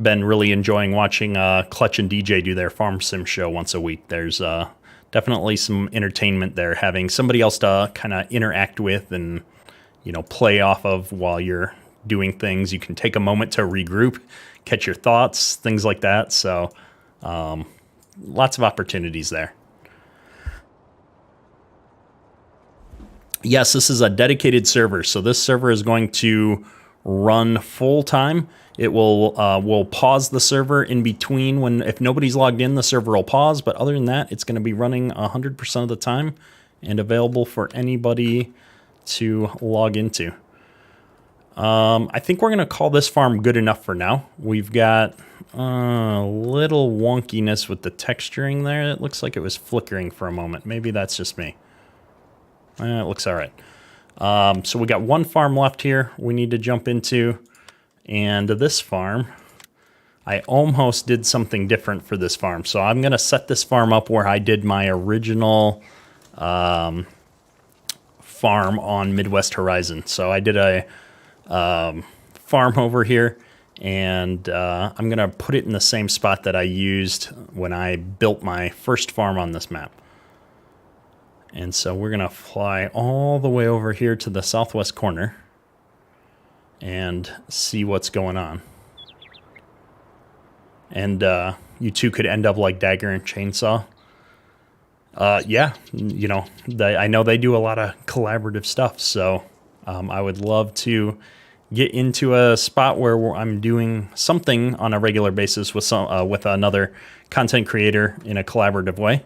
been really enjoying watching Clutch and DJ do their farm sim show once a week. There's definitely some entertainment there, having somebody else to kind of interact with and, play off of while you're doing things. You can take a moment to regroup, catch your thoughts, things like that. So lots of opportunities there. Yes, this is a dedicated server. So this server is going to run full time. It will pause the server in between if nobody's logged in, the server will pause. But other than that, it's going to be running 100% of the time. and available for anybody to log into. I think we're going to call this farm good enough for now. We've got a little wonkiness with the texturing there. It looks like it was flickering for a moment. Maybe that's just me. It looks all right. So we got one farm left here we need to jump into. And this farm, I almost did something different for this farm. So I'm going to set this farm up where I did my original farm on Midwest Horizon. So I did a farm over here, and I'm going to put it in the same spot that I used when I built my first farm on this map. And so we're going to fly all the way over here to the southwest corner and see what's going on. And you two could end up like Dagger and Chainsaw. Yeah, you know, I know they do a lot of collaborative stuff, so I would love to get into a spot where I'm doing something on a regular basis with with another content creator in a collaborative way.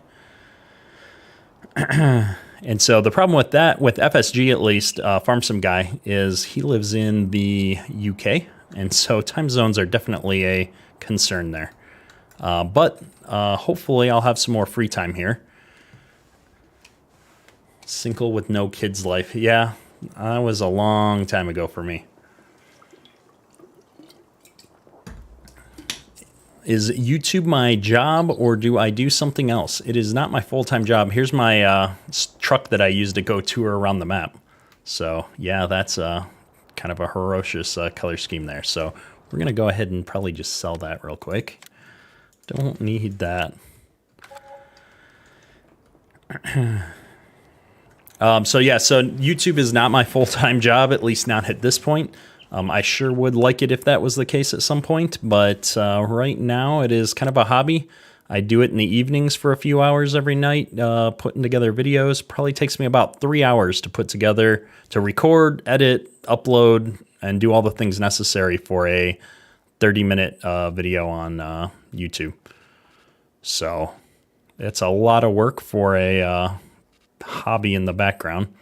And so the problem with that, with FSG at least, Farm Sim Guy, is he lives in the UK, and so time zones are definitely a concern there. But hopefully I'll have some more free time here. Single with no kids life. Yeah, that was a long time ago for me. Is YouTube my job, or do I do something else? It is not my full-time job. Here's my truck that I use to go tour around the map. So yeah, that's kind of a ferocious color scheme there. So we're gonna go ahead and probably just sell that real quick. Don't need that. So yeah, so YouTube is not my full-time job, at least not at this point. I sure would like it if that was the case at some point, but right now it is kind of a hobby. I do it in the evenings for a few hours every night, putting together videos. Probably takes me about 3 hours to put together, to record, edit, upload, and do all the things necessary for a 30-minute video on YouTube. So it's a lot of work for a hobby in the background.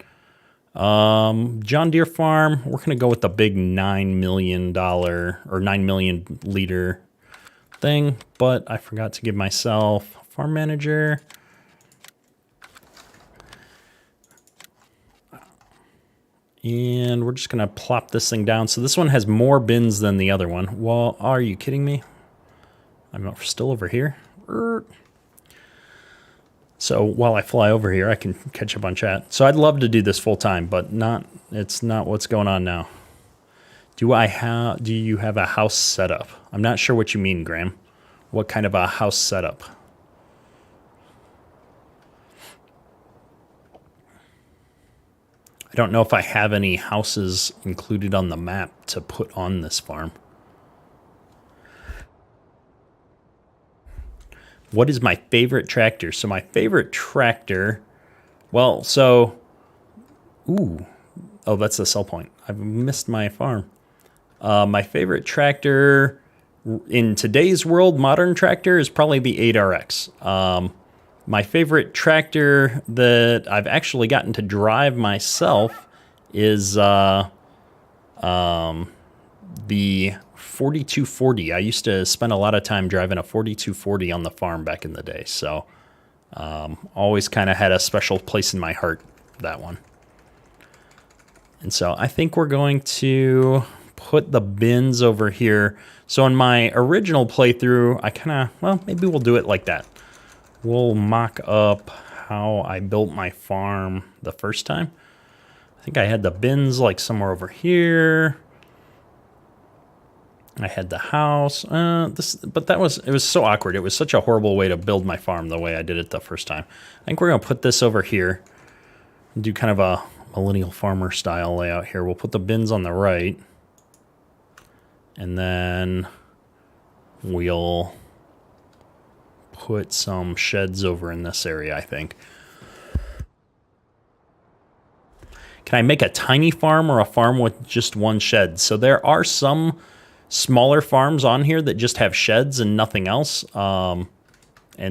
John Deere farm, we're going to go with the big $9 million or 9 million liter thing, but I forgot to give myself farm manager. And we're just going to plop this thing down. So this one has more bins than the other one. Well, are you kidding me? I'm still over here. So while I fly over here, I can catch up on chat. So I'd love to do this full time, but it's not what's going on now. Do you have a house setup? I'm not sure what you mean, Graham. What kind of a house setup? I don't know if I have any houses included on the map to put on this farm. What is my favorite tractor? So my favorite tractor, well, so, oh, that's the sell point. I've missed my farm. My favorite tractor in today's world, modern tractor, is probably the 8RX. My favorite tractor that I've actually gotten to drive myself is the 4240. I used to spend a lot of time driving a 4240 on the farm back in the day. So always kind of had a special place in my heart, that one. And so I think we're going to put the bins over here. So in my original playthrough, I kind of, well, maybe we'll do it like that. We'll mock up how I built my farm the first time. I think I had the bins like somewhere over here. I had the house, but it was so awkward. It was such a horrible way to build my farm the way I did it the first time. I think we're going to put this over here and do kind of a millennial farmer style layout here. We'll put the bins on the right, and then we'll put some sheds over in this area, I think. Can I make a tiny farm or a farm with just one shed? So there are some smaller farms on here that just have sheds and nothing else. And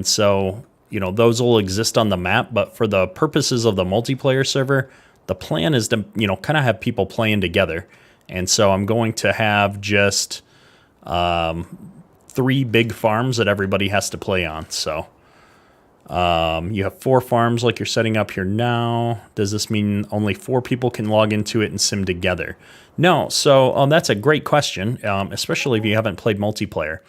so you know, those will exist on the map. But for the purposes of the multiplayer server, the plan is to, you know, kind of have people playing together. And so I'm going to have just 3 big farms that everybody has to play on. So you have 4 farms like you're setting up here now. Does this mean only 4 people can log into it and sim together? No. So that's a great question, especially if you haven't played multiplayer.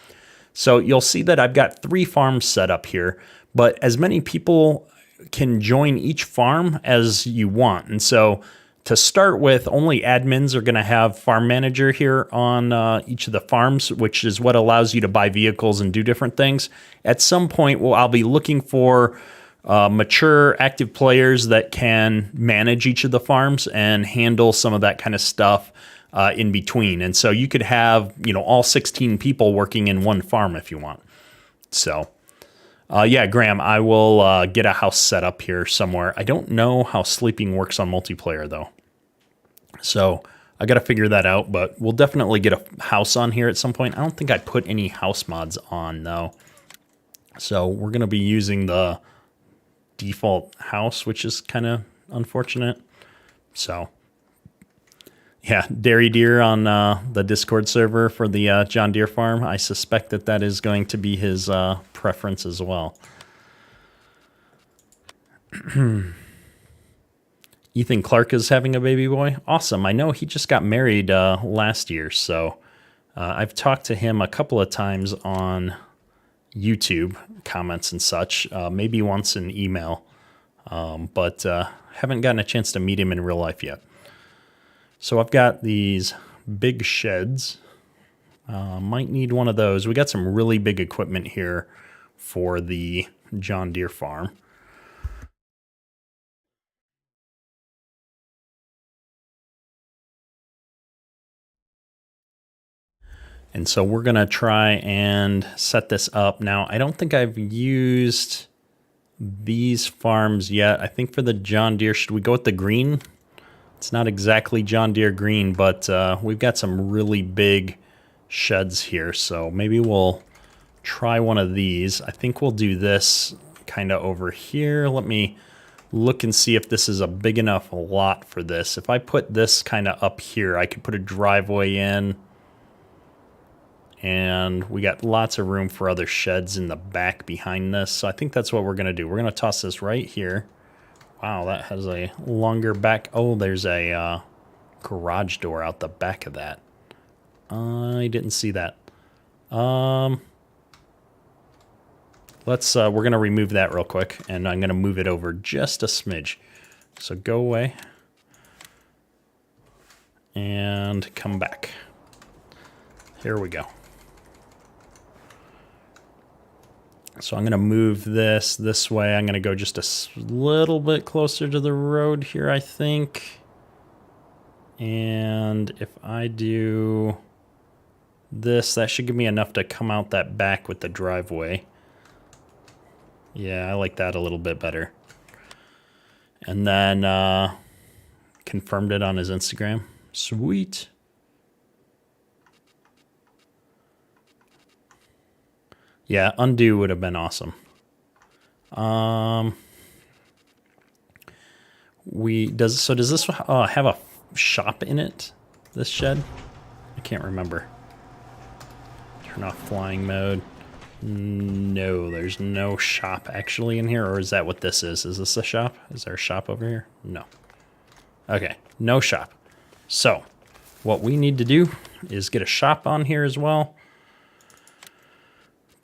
So you'll see that I've got 3 farms set up here, but as many people can join each farm as you want. And so to start with, only admins are going to have farm manager here on each of the farms, which is what allows you to buy vehicles and do different things. At some point, I'll be looking for mature active players that can manage each of the farms and handle some of that kind of stuff in between. And so you could have, you know, all 16 people working in one farm if you want. So yeah, Graham, I will get a house set up here somewhere. I don't know how sleeping works on multiplayer, though. So I got to figure that out, but we'll definitely get a house on here at some point. I don't think I put any house mods on, though. So we're going to be using the default house, which is kind of unfortunate. So yeah, Dairy Deer on the Discord server for the John Deere farm. I suspect that that is going to be his preference as well. Ethan Clark is having a baby boy. Awesome. I know he just got married last year, so I've talked to him a couple of times on YouTube comments and such, maybe once in email, but haven't gotten a chance to meet him in real life yet. So I've got these big sheds. Might need one of those. We got some really big equipment here for the John Deere farm. And so we're going to try and set this up. Now, I don't think I've used these farms yet. I think for the John Deere, should we go with the green? It's not exactly John Deere green, but we've got some really big sheds here. So maybe we'll try one of these. I think we'll do this kind of over here. Let me look and see if this is a big enough lot for this. If I put this kind of up here, I could put a driveway in. And we got lots of room for other sheds in the back behind this. So I think that's what we're going to do. We're going to toss this right here. Wow, that has a longer back. Oh, there's a garage door out the back of that. I didn't see that. We're going to remove that real quick, and I'm going to move it over just a smidge. So go away and come back. Here we go. So I'm going to move this way. I'm going to go just a little bit closer to the road here, I think. And if I do this, that should give me enough to come out that back with the driveway. Yeah, I like that a little bit better. And then confirmed it on his Instagram. Sweet. Yeah, undo would have been awesome. Does this have a shop in it? This shed? I can't remember. Turn off flying mode. No, there's no shop actually in here, or is that what this is? Is this a shop? Is there a shop over here? No. Okay, no shop. So, what we need to do is get a shop on here as well.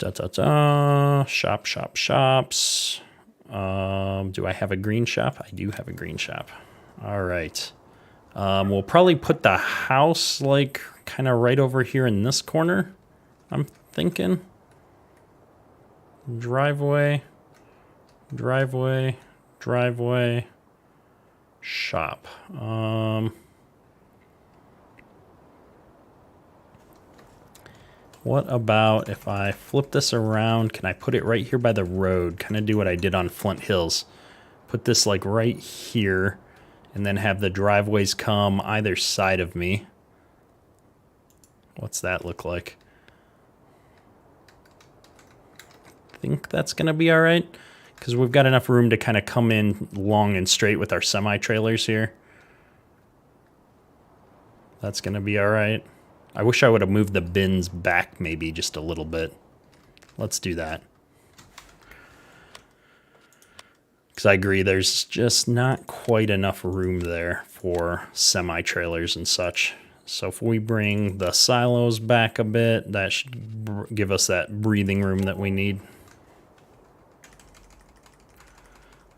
Shops. Do I have a green shop? I do have a green shop. All right. We'll probably put the house like kind of right over here in this corner. I'm thinking. Driveway. Shop. What about if I flip this around? Can I put it right here by the road? Kind of do what I did on Flint Hills. Put this like right here and then have the driveways come either side of me. What's that look like? I think that's going to be all right. because we've got enough room to kind of come in long and straight with our semi-trailers here. That's going to be all right. I wish I would have moved the bins back maybe just a little bit. Let's do that. Because I agree, there's just not quite enough room there for semi-trailers and such. So if we bring the silos back a bit, that should give us that breathing room that we need.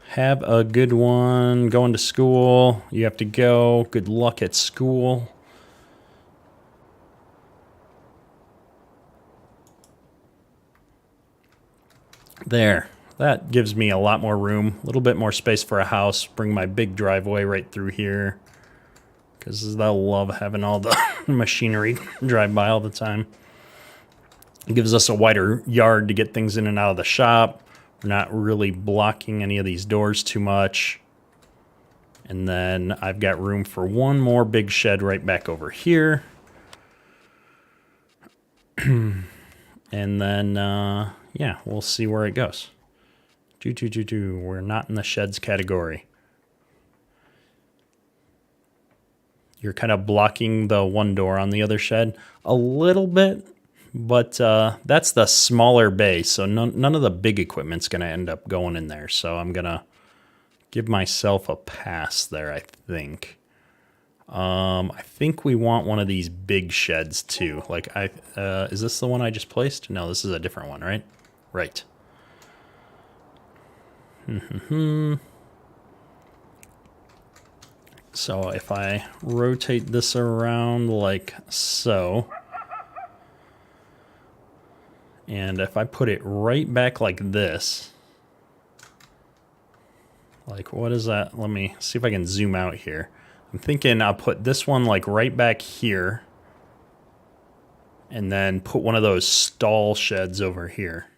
Have a good one. Going to school. You have to go. Good luck at school. There. That gives me a lot more room. A little bit more space for a house. Bring my big driveway right through here. Because they'll love having all the machinery drive by all the time. It gives us a wider yard to get things in and out of the shop. We're not really blocking any of these doors too much. And then I've got room for one more big shed right back over here. And then, yeah, we'll see where it goes. We're not in the sheds category. You're kind of blocking the one door on the other shed a little bit, but that's the smaller bay, so none of the big equipment's going to end up going in there. So I'm going to give myself a pass there, I think. I think we want one of these big sheds too. Like, is this the one I just placed? No, this is a different one, right? Right. So if I rotate this around like so, and if I put it right back like this, like what is that? Let me see if I can zoom out here. I'm thinking I'll put this one like right back here, and then put one of those stall sheds over here.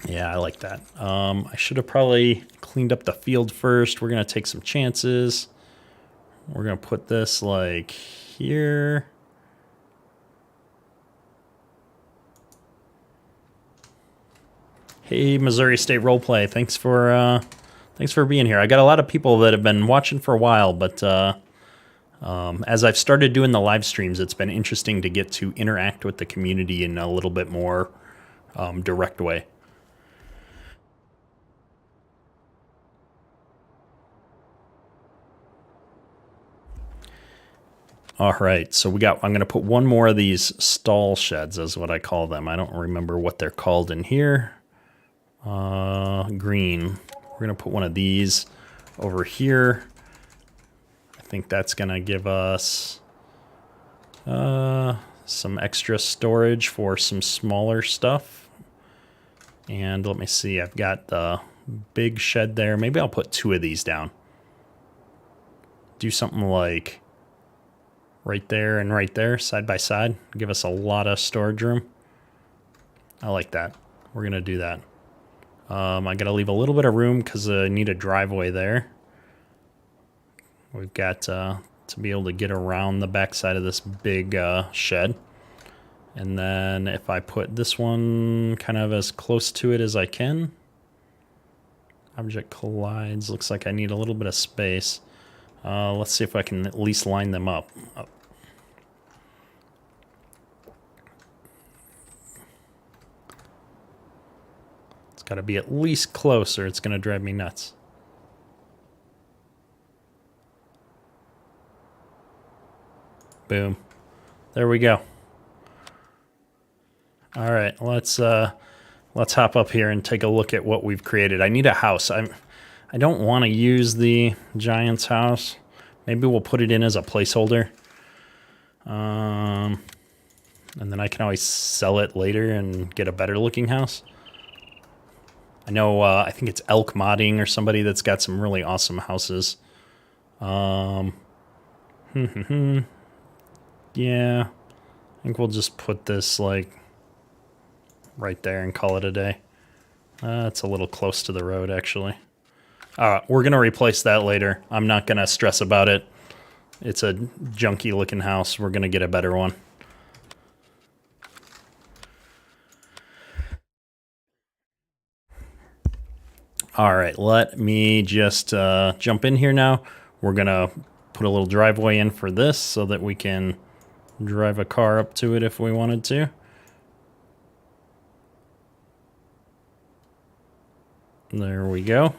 Yeah, I like that. I should have probably cleaned up the field first. We're going to take some chances. We're going to put this like here. Hey, Missouri State Roleplay. Thanks for being here. I got a lot of people that have been watching for a while, but as I've started doing the live streams, it's been interesting to get to interact with the community in a little bit more direct way. All right, so I'm going to put one more of these stall sheds, is what I call them. I don't remember what they're called in here. Green. We're going to put one of these over here. I think that's going to give us some extra storage for some smaller stuff. And let me see, I've got the big shed there. Maybe I'll put two of these down. Do something like right there and right there, side by side. Give us a lot of storage room. I like that. We're going to do that. I got to leave a little bit of room because I need a driveway there. We've got to be able to get around the backside of this big shed. And then if I put this one kind of as close to it as I can. Object collides. Looks like I need a little bit of space. Let's see if I can at least line them up. It's got to be at least close or it's going to drive me nuts. Boom. There we go. All right, let's hop up here and take a look at what we've created. I need a house. I don't want to use the Giant's house. Maybe we'll put it in as a placeholder. And then I can always sell it later and get a better looking house. I know, I think it's Elk Modding or somebody that's got some really awesome houses. Yeah, I think we'll just put this like right there and call it a day. It's a little close to the road, actually. We're going to replace that later. I'm not going to stress about it. It's a junky looking house. We're going to get a better one. All right, let me just jump in here now. We're going to put a little driveway in for this so that we can drive a car up to it if we wanted to. There we go.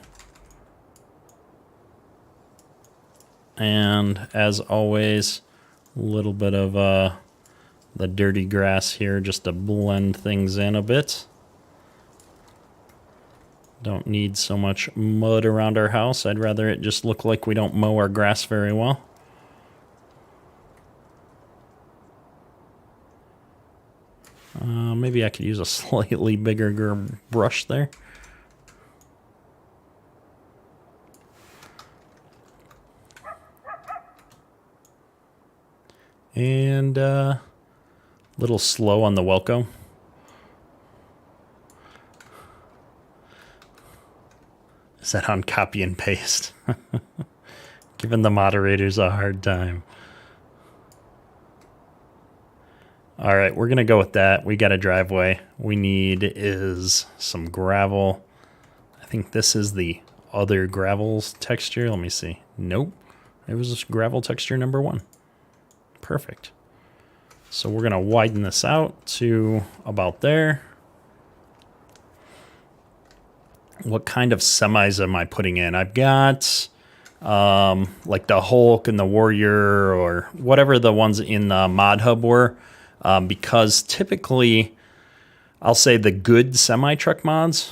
And as always, a little bit of the dirty grass here just to blend things in a bit. Don't need so much mud around our house. I'd rather it just look like we don't mow our grass very well. Maybe I could use a slightly bigger brush there. And a little slow on the Welco. Is that on copy and paste? Giving the moderators a hard time. All right, we're going to go with that. We got a driveway. We need is some gravel. I think this is the other gravel's texture. Let me see. Nope. It was gravel texture number 1. Perfect. So we're going to widen this out to about there. What kind of semis am I putting in? I've got like the Hulk and the Warrior or whatever the ones in the Mod Hub were. Because typically, I'll say the good semi-truck mods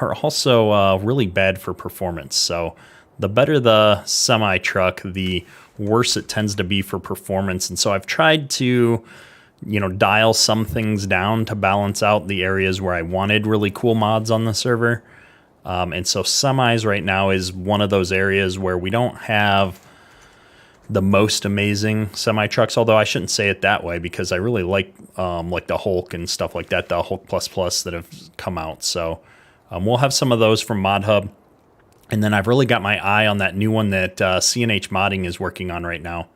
are also really bad for performance. So the better the semi-truck, the worse it tends to be for performance. And so I've tried to, dial some things down to balance out the areas where I wanted really cool mods on the server. And so semis right now is one of those areas where we don't have the most amazing semi trucks, although I shouldn't say it that way because I really like the Hulk and stuff like that, the Hulk Plus that have come out. So we'll have some of those from Mod Hub. And then I've really got my eye on that new one that CNH Modding is working on right now.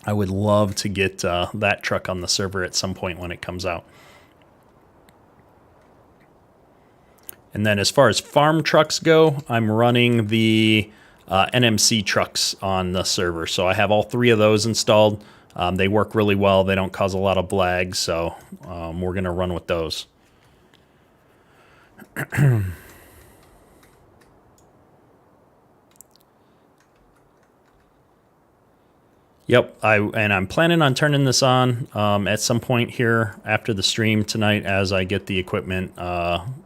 I would love to get that truck on the server at some point when it comes out. And then as far as farm trucks go, I'm running the NMC trucks on the server. So I have all 3 of those installed. They work really well. They don't cause a lot of blag. So we're going to run with those. Yep, I'm planning on turning this on at some point here after the stream tonight as I get the equipment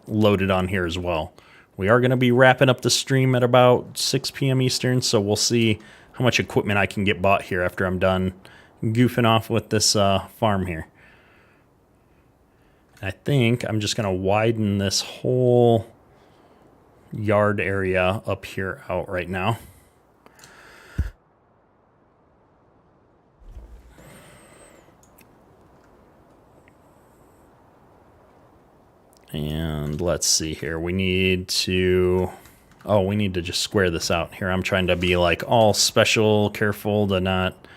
loaded on here as well. We are going to be wrapping up the stream at about 6 p.m. Eastern, so we'll see how much equipment I can get bought here after I'm done goofing off with this farm here. I think I'm just going to widen this whole yard area up here out right now. And let's see here. We need to just square this out here. I'm trying to be like all special, careful to not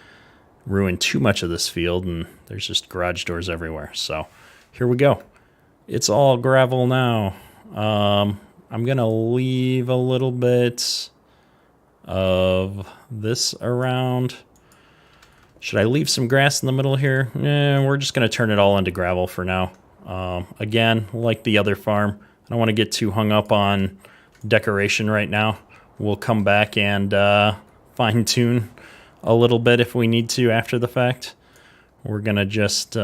ruin too much of this field. And there's just garage doors everywhere. So here we go. It's all gravel now. I'm going to leave a little bit of this around. Should I leave some grass in the middle here? We're just going to turn it all into gravel for now. Again, like the other farm, I don't want to get too hung up on decoration right now. We'll come back and fine tune a little bit if we need to after the fact. We're going to just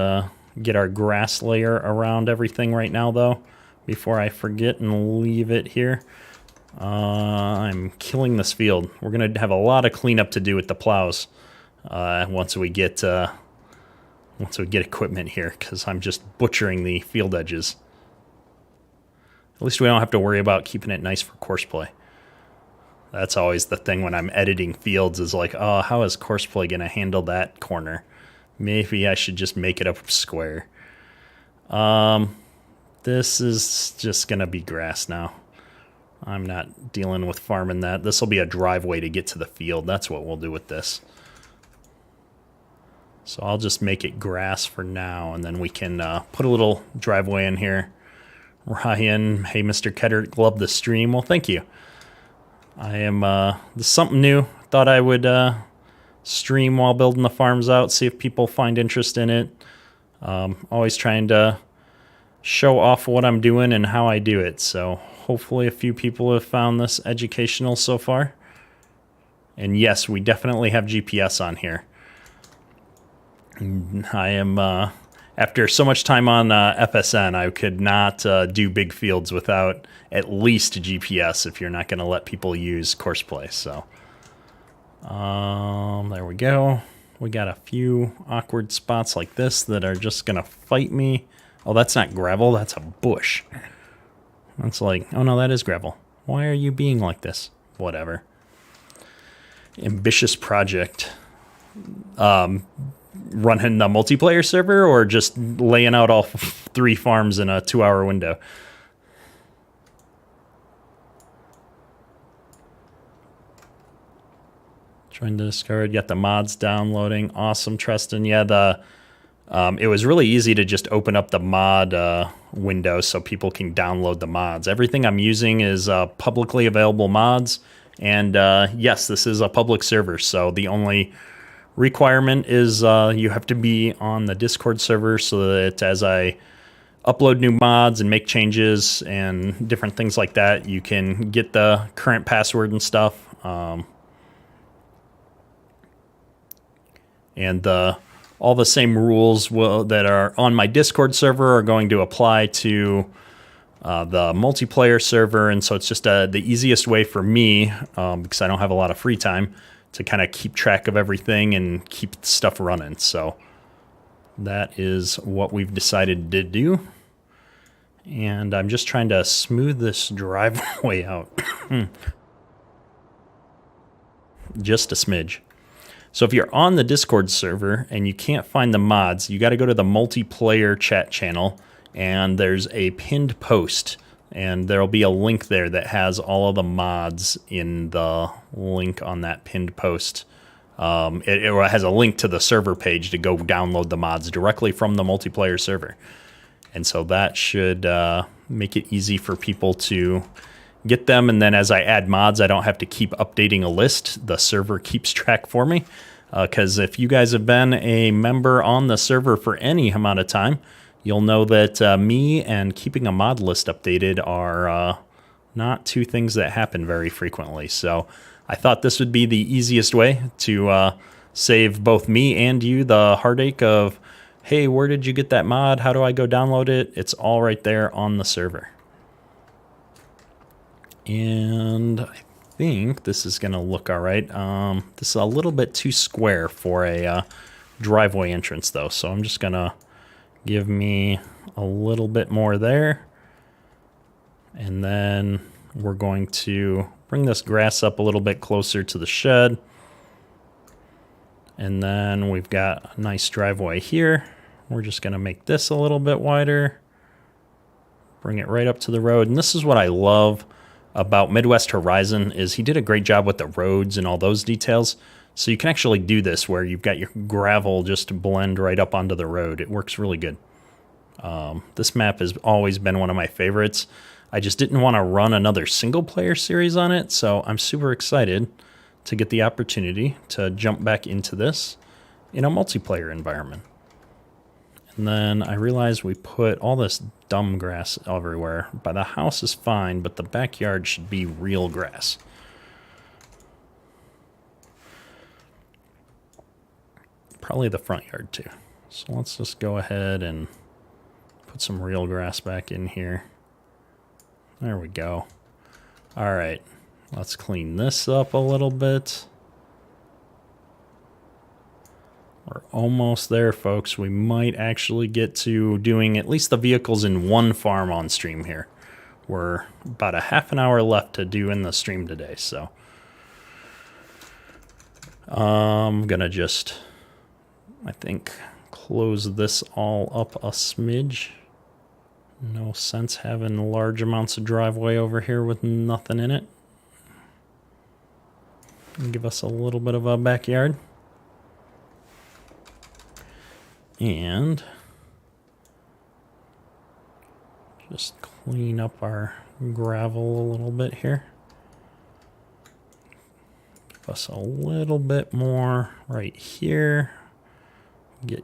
get our grass layer around everything right now, though, before I forget and leave it here. I'm killing this field. We're going to have a lot of cleanup to do with the plows once we get equipment here, because I'm just butchering the field edges. At least we don't have to worry about keeping it nice for courseplay. That's always the thing when I'm editing fields is like, oh, how is courseplay going to handle that corner? Maybe I should just make it up square. This is just going to be grass now. I'm not dealing with farming that. This will be a driveway to get to the field. That's what we'll do with this. So I'll just make it grass for now, and then we can put a little driveway in here. Ryan, hey, Mr. Kederk, love the stream. Well, thank you. I am, this is something new. Thought I would stream while building the farms out, see if people find interest in it. Always trying to show off what I'm doing and how I do it. So hopefully a few people have found this educational so far. And yes, we definitely have GPS on here. I am, after so much time on FSN, I could not do big fields without at least GPS if you're not going to let people use Courseplay. So there we go. We got a few awkward spots like this that are just going to fight me. Oh, that's not gravel. That's a bush. That's like, oh no, that is gravel. Why are you being like this? Whatever. Ambitious project. Running the multiplayer server or just laying out all 3 farms in a 2-hour window? Trying to discard. Got the mods downloading. Awesome, Tristan. Yeah, it was really easy to just open up the mod window so people can download the mods. Everything I'm using is publicly available mods. And yes, this is a public server, so the only requirement is you have to be on the Discord server so that as I upload new mods and make changes and different things like that, you can get the current password and stuff. And all the same rules that are on my Discord server are going to apply to the multiplayer server. And so it's just the easiest way for me, because I don't have a lot of free time, to kind of keep track of everything and keep stuff running. So that is what we've decided to do. And I'm just trying to smooth this driveway out. Just a smidge. So if you're on the Discord server and you can't find the mods, you got to go to the multiplayer chat channel, and there's a pinned post, and there'll be a link there that has all of the mods in the link on that pinned post. It has a link to the server page to go download the mods directly from the multiplayer server. And so that should make it easy for people to get them. And then as I add mods, I don't have to keep updating a list. The server keeps track for me. Because if you guys have been a member on the server for any amount of time, you'll know that me and keeping a mod list updated are not two things that happen very frequently. So I thought this would be the easiest way to save both me and you the heartache of, hey, where did you get that mod? How do I go download it? It's all right there on the server. And I think this is going to look all right. This is a little bit too square for a driveway entrance, though. So I'm just going to give me a little bit more there. And then we're going to bring this grass up a little bit closer to the shed. And then we've got a nice driveway here. We're just going to make this a little bit wider. Bring it right up to the road. And this is what I love about Midwest Horizon is he did a great job with the roads and all those details. So you can actually do this where you've got your gravel just blend right up onto the road. It works really good. This map has always been one of my favorites. I just didn't want to run another single player series on it. So I'm super excited to get the opportunity to jump back into this in a multiplayer environment. And then I realized we put all this dumb grass everywhere. But the house is fine, but the backyard should be real grass. Probably the front yard too. So let's just go ahead and put some real grass back in here. There we go. All right, let's clean this up a little bit. We're almost there, folks. We might actually get to doing at least the vehicles in one farm on stream here. We're about a half an hour left to do in the stream today, so I'm gonna just, I think, close this all up a smidge. No sense having large amounts of driveway over here with nothing in it. Give us a little bit of a backyard. And just clean up our gravel a little bit here. Give us a little bit more right here. Get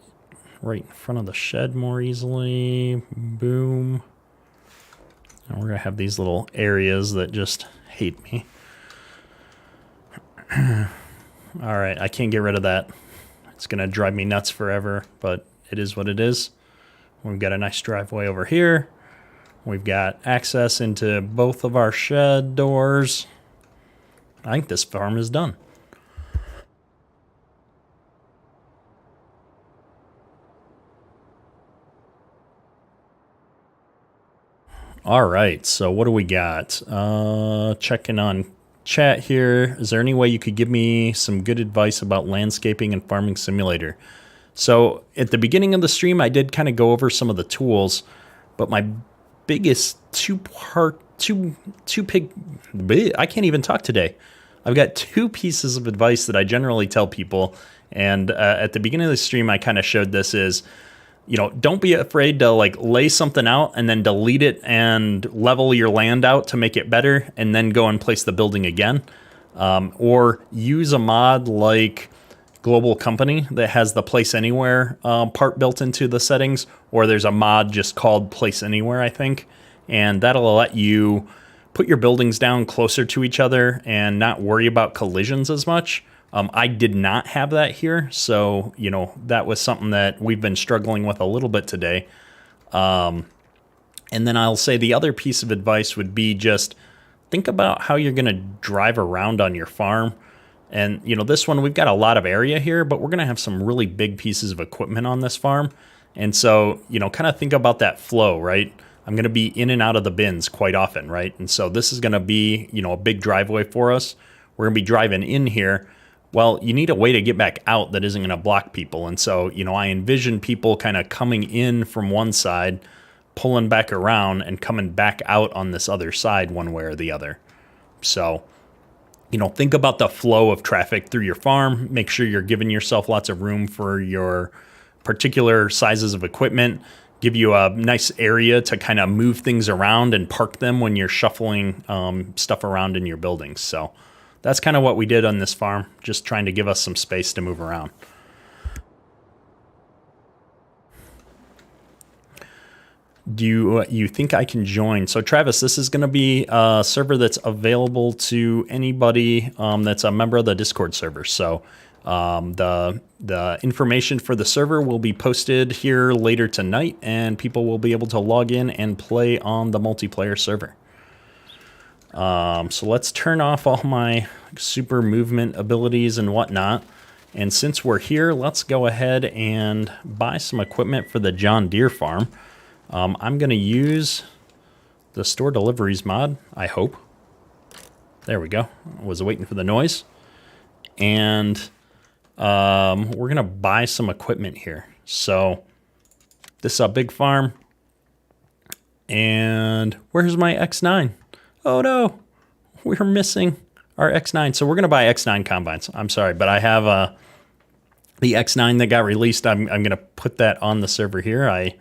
right in front of the shed more easily. Boom. And we're going to have these little areas that just hate me. All right, I can't get rid of that. It's going to drive me nuts forever, but it is what it is. We've got a nice driveway over here. We've got access into both of our shed doors. I think this farm is done. All right, so what do we got? Checking on chat here. Is there any way you could give me some good advice about landscaping and farming simulator? So at the beginning of the stream, I did kind of go over some of the tools, but my biggest I can't even talk today. I've got two pieces of advice that I generally tell people. And at the beginning of the stream, I kind of showed this is, you know, don't be afraid to like lay something out and then delete it and level your land out to make it better and then go and place the building again. Or use a mod like Global Company that has the Place Anywhere part built into the settings, or there's a mod just called Place Anywhere, I think. And that'll let you put your buildings down closer to each other and not worry about collisions as much. I did not have that here, so, you know, that was something that we've been struggling with a little bit today. And then I'll say the other piece of advice would be just think about how you're going to drive around on your farm. And, you know, this one, we've got a lot of area here, but we're going to have some really big pieces of equipment on this farm. And so, you know, kind of think about that flow, right? I'm going to be in and out of the bins quite often, right? And so this is going to be, you know, a big driveway for us. We're going to be driving in here. Well, you need a way to get back out that isn't going to block people. And so, you know, I envision people kind of coming in from one side, pulling back around and coming back out on this other side one way or the other. So, you know, think about the flow of traffic through your farm. Make sure you're giving yourself lots of room for your particular sizes of equipment. Give you a nice area to kind of move things around and park them when you're shuffling stuff around in your buildings. So that's kind of what we did on this farm, just trying to give us some space to move around. Do you think I can join? So Travis, this is going to be a server that's available to anybody that's a member of the Discord server. So the information for the server will be posted here later tonight, and people will be able to log in and play on the multiplayer server. So let's turn off all my super movement abilities and whatnot. And since we're here, let's go ahead and buy some equipment for the John Deere farm. I'm going to use the store deliveries mod, I hope. There we go. I was waiting for the noise. And we're going to buy some equipment here. So this is a big farm. And where's my X9? Oh no, we're missing our X9. So we're going to buy X9 combines. I'm sorry, but I have the X9 that got released. I'm going to put that on the server here. I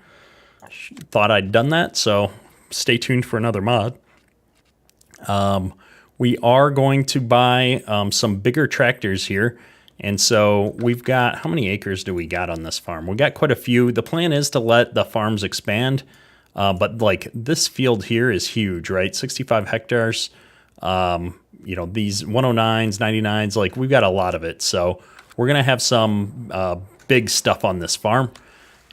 thought I'd done that, so stay tuned for another mod. We are going to buy some bigger tractors here. And so we've got, how many acres do we got on this farm? We got quite a few. The plan is to let the farms expand. But like this field here is huge, right? 65 hectares. You know, these 109s, 99s, like we've got a lot of it. So we're going to have some big stuff on this farm,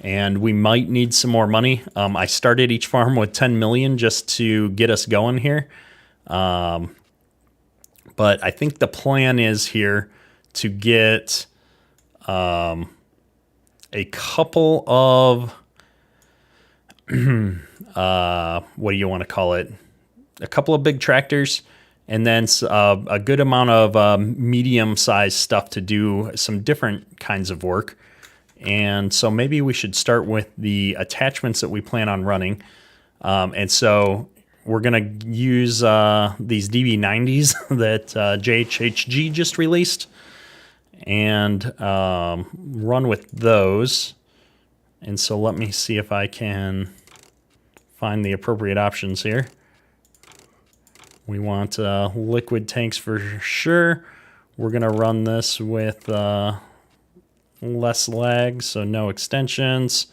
and we might need some more money. I started each farm with 10 million just to get us going here. But I think the plan is here to get a couple of what do you want to call it? A couple of big tractors, and then a good amount of medium-sized stuff to do some different kinds of work. And so maybe we should start with the attachments that we plan on running. And so we're going to use these DB90s that JHHG just released and run with those. And so let me see if I can find the appropriate options here. We want liquid tanks for sure. We're going to run this with less lag, so no extensions.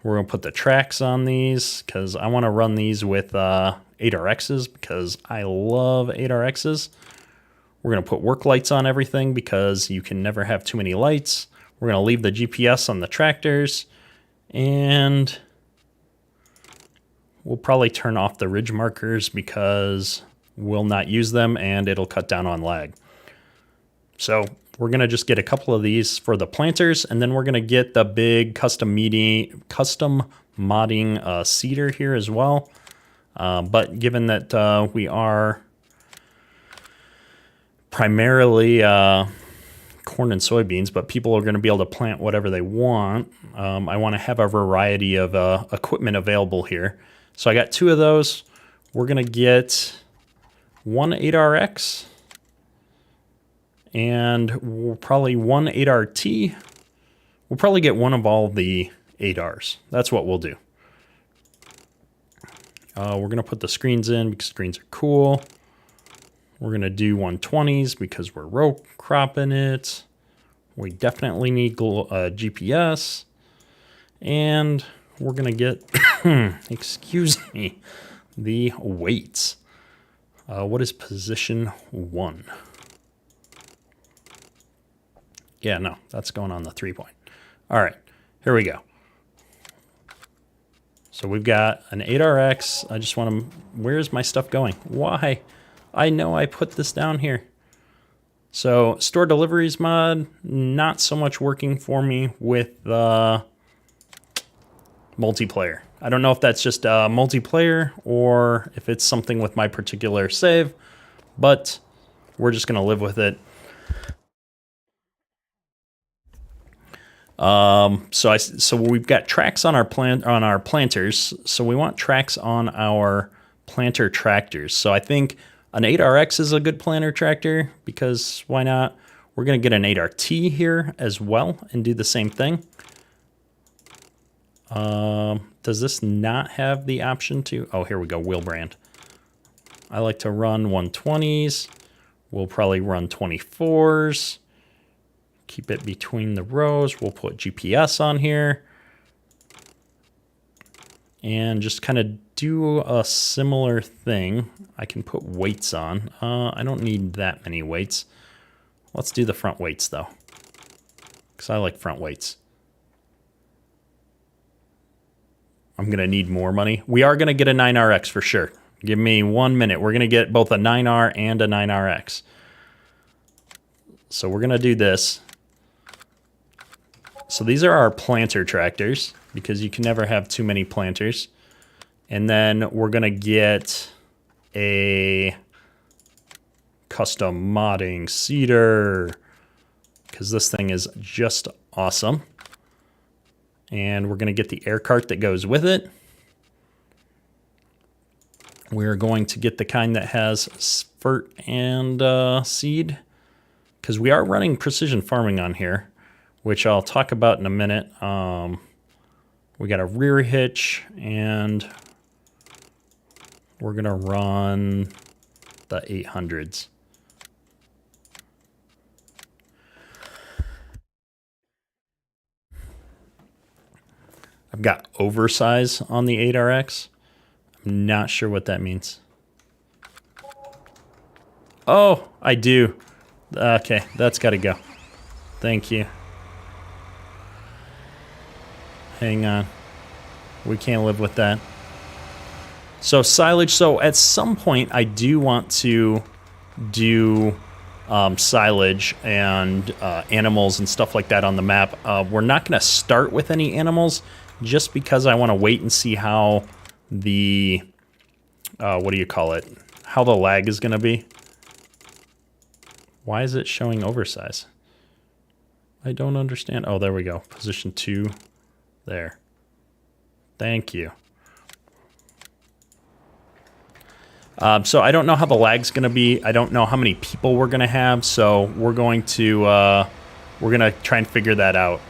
We're going to put the tracks on these because I want to run these with 8RXs because I love 8RXs. We're going to put work lights on everything because you can never have too many lights. We're going to leave the GPS on the tractors, and we'll probably turn off the ridge markers because we'll not use them and it'll cut down on lag. So we're going to just get a couple of these for the planters, and then we're going to get the big custom modding seeder here as well. But given that we are primarily corn and soybeans, but people are going to be able to plant whatever they want, I want to have a variety of equipment available here. So I got 2 of those. We're going to get one 8RX and probably one 8RT. We'll probably get one of all the 8Rs. That's what we'll do. We're going to put the screens in because screens are cool. We're going to do 120s because we're row cropping it. We definitely need GPS. And we're going to get, excuse me, the weights. What is position 1? Yeah, no, that's going on the 3-point. All right, here we go. So we've got an 8RX. I just want to, where's my stuff going? Why? I know I put this down here. So store deliveries mod, not so much working for me with multiplayer. I don't know if that's just multiplayer or if it's something with my particular save, but we're just going to live with it. So we've got tracks on our planters. So we want tracks on our planter tractors. So I think an 8RX is a good planter tractor because why not? We're going to get an 8RT here as well and do the same thing. Does this not have the option to? Oh, here we go. Wheel brand. I like to run 120s. We'll probably run 24s. Keep it between the rows. We'll put GPS on here. And just kind of do a similar thing. I can put weights on. I don't need that many weights. Let's do the front weights though, because I like front weights. I'm going to need more money. We are going to get a 9RX for sure. Give me 1 minute. We're going to get both a 9R and a 9RX. So we're going to do this. So these are our planter tractors because you can never have too many planters. And then we're going to get a custom modding seeder because this thing is just awesome. And we're going to get the air cart that goes with it. We're going to get the kind that has spurt and seed because we are running precision farming on here, which I'll talk about in a minute. We got a rear hitch, and we're going to run the 800s. I've got oversize on the 8RX. I'm not sure what that means. Oh, I do. Okay, that's got to go. Thank you. Hang on. We can't live with that. So silage. So at some point, I do want to do silage and animals and stuff like that on the map. We're not going to start with any animals just because I want to wait and see how the, what do you call it? How the lag is going to be. Why is it showing oversize? I don't understand. Oh, there we go. Position 2. There. Thank you. So I don't know how the lag's going to be. I don't know how many people we're going to have. So we're going to try and figure that out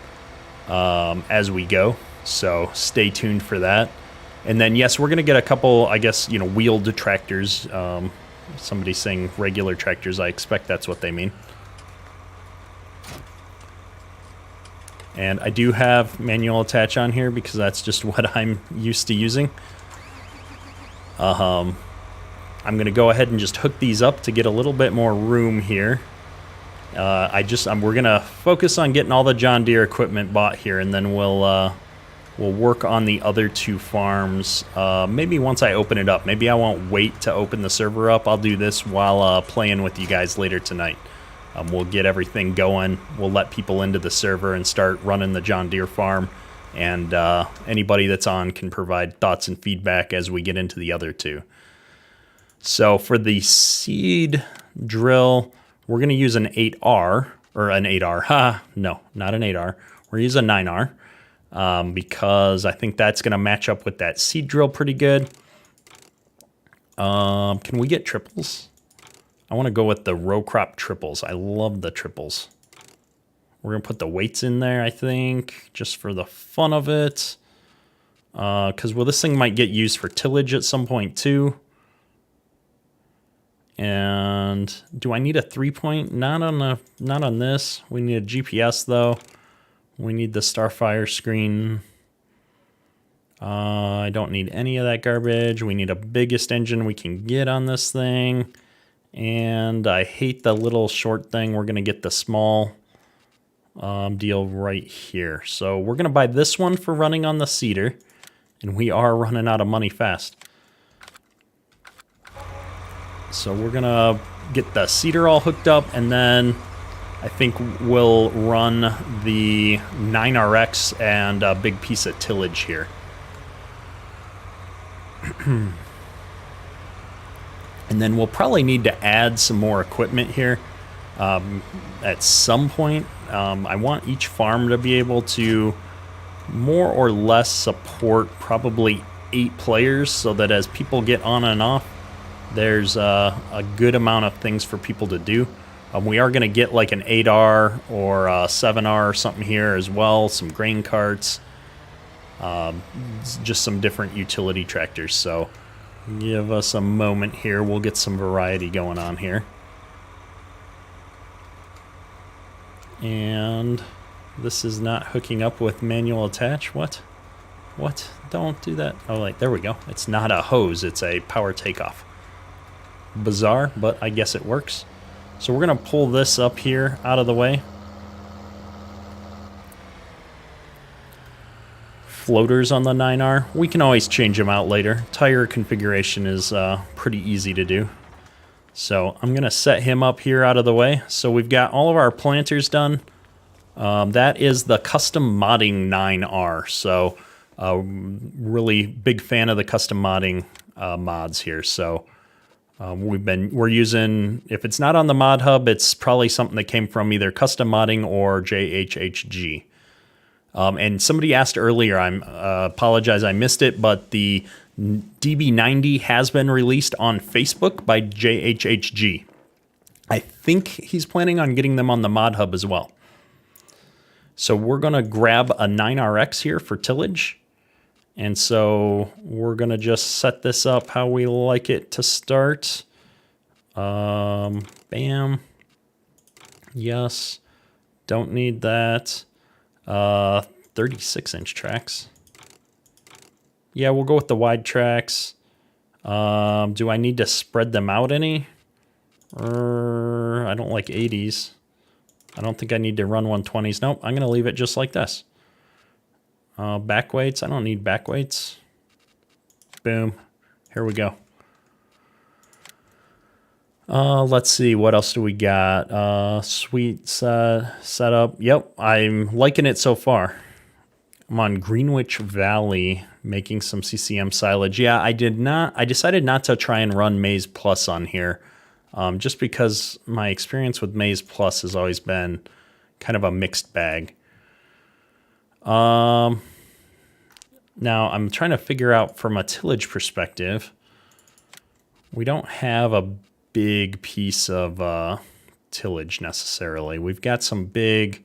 as we go. So stay tuned for that. And then, yes, we're going to get a couple, I guess, you know, wheeled tractors. Somebody's saying regular tractors. I expect that's what they mean. And I do have manual attach on here because that's just what I'm used to using. I'm going to go ahead and just hook these up to get a little bit more room here. We're going to focus on getting all the John Deere equipment bought here, and then we'll work on the other 2 farms. Maybe once I open it up. Maybe I won't wait to open the server up. I'll do this while playing with you guys later tonight. We'll get everything going. We'll let people into the server and start running the John Deere farm. And anybody that's on can provide thoughts and feedback as we get into the other 2. So for the seed drill, we're going to use an 8R, or an 8R. No, not an 8R. We're using a 9R because I think that's going to match up with that seed drill pretty good. Can we get triples? I want to go with the row crop triples. I love the triples. We're going to put the weights in there, I think, just for the fun of it. Because, well, this thing might get used for tillage at some point, too. And do I need a 3-point? Not on this. We need a GPS, though. We need the Starfire screen. I don't need any of that garbage. We need a biggest engine we can get on this thing. And I hate the little short thing. We're going to get the small deal right here. So we're going to buy this one for running on the seeder. And we are running out of money fast. So we're going to get the seeder all hooked up. And then I think we'll run the 9RX and a big piece of tillage here. And then we'll probably need to add some more equipment here at some point. I want each farm to be able to more or less support probably 8 players so that as people get on and off, there's a good amount of things for people to do. We are going to get like an 8R or a 7R or something here as well, some grain carts, just some different utility tractors. So give us a moment here. We'll get some variety going on here. And this is not hooking up with manual attach. What? Don't do that. Oh, like, there we go. It's not a hose. It's a power takeoff. Bizarre, but I guess it works. So we're going to pull this up here out of the way. Floaters on the 9R. We can always change them out later. Tire configuration is pretty easy to do. So I'm going to set him up here out of the way. So we've got all of our planters done. That is the custom modding 9R. So really big fan of the custom modding mods here. So we're using, if it's not on the mod hub, it's probably something that came from either custom modding or JHHG. And somebody asked earlier, I apologize, I missed it, but the DB90 has been released on Facebook by JHHG. I think he's planning on getting them on the mod hub as well. So we're going to grab a 9RX here for tillage. And so we're going to just set this up how we like it to start. Bam. Yes. Don't need that. 36-inch tracks. Yeah, we'll go with the wide tracks. Do I need to spread them out any? I don't like 80s. I don't think I need to run 120s. Nope, I'm going to leave it just like this. Back weights. I don't need back weights. Boom. Here we go. Let's see. What else do we got? Sweet setup. Yep, I'm liking it so far. I'm on Greenwich Valley making some CCM silage. Yeah, I decided not to try and run Maize Plus on here. Just because my experience with Maize Plus has always been kind of a mixed bag. Now I'm trying to figure out from a tillage perspective, we don't have a big piece of tillage necessarily. We've got some big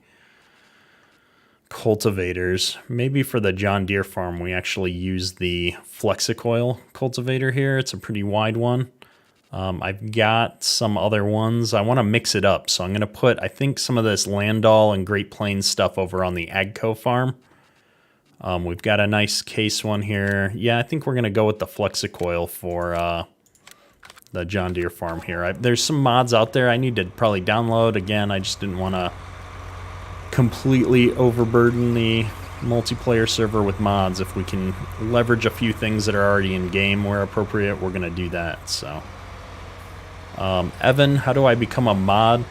cultivators. Maybe for the John Deere farm, we actually use the Flexicoil cultivator here. It's a pretty wide one. I've got some other ones. I want to mix it up, so I'm going to put, I think, some of this Landau and Great Plains stuff over on the Agco farm. We've got a nice case one here. Yeah, I think we're going to go with the Flexicoil for the John Deere farm here. There's some mods out there I need to probably download. Again, I just didn't want to completely overburden the multiplayer server with mods. If we can leverage a few things that are already in game where appropriate, we're going to do that. So, Evan, how do I become a mod?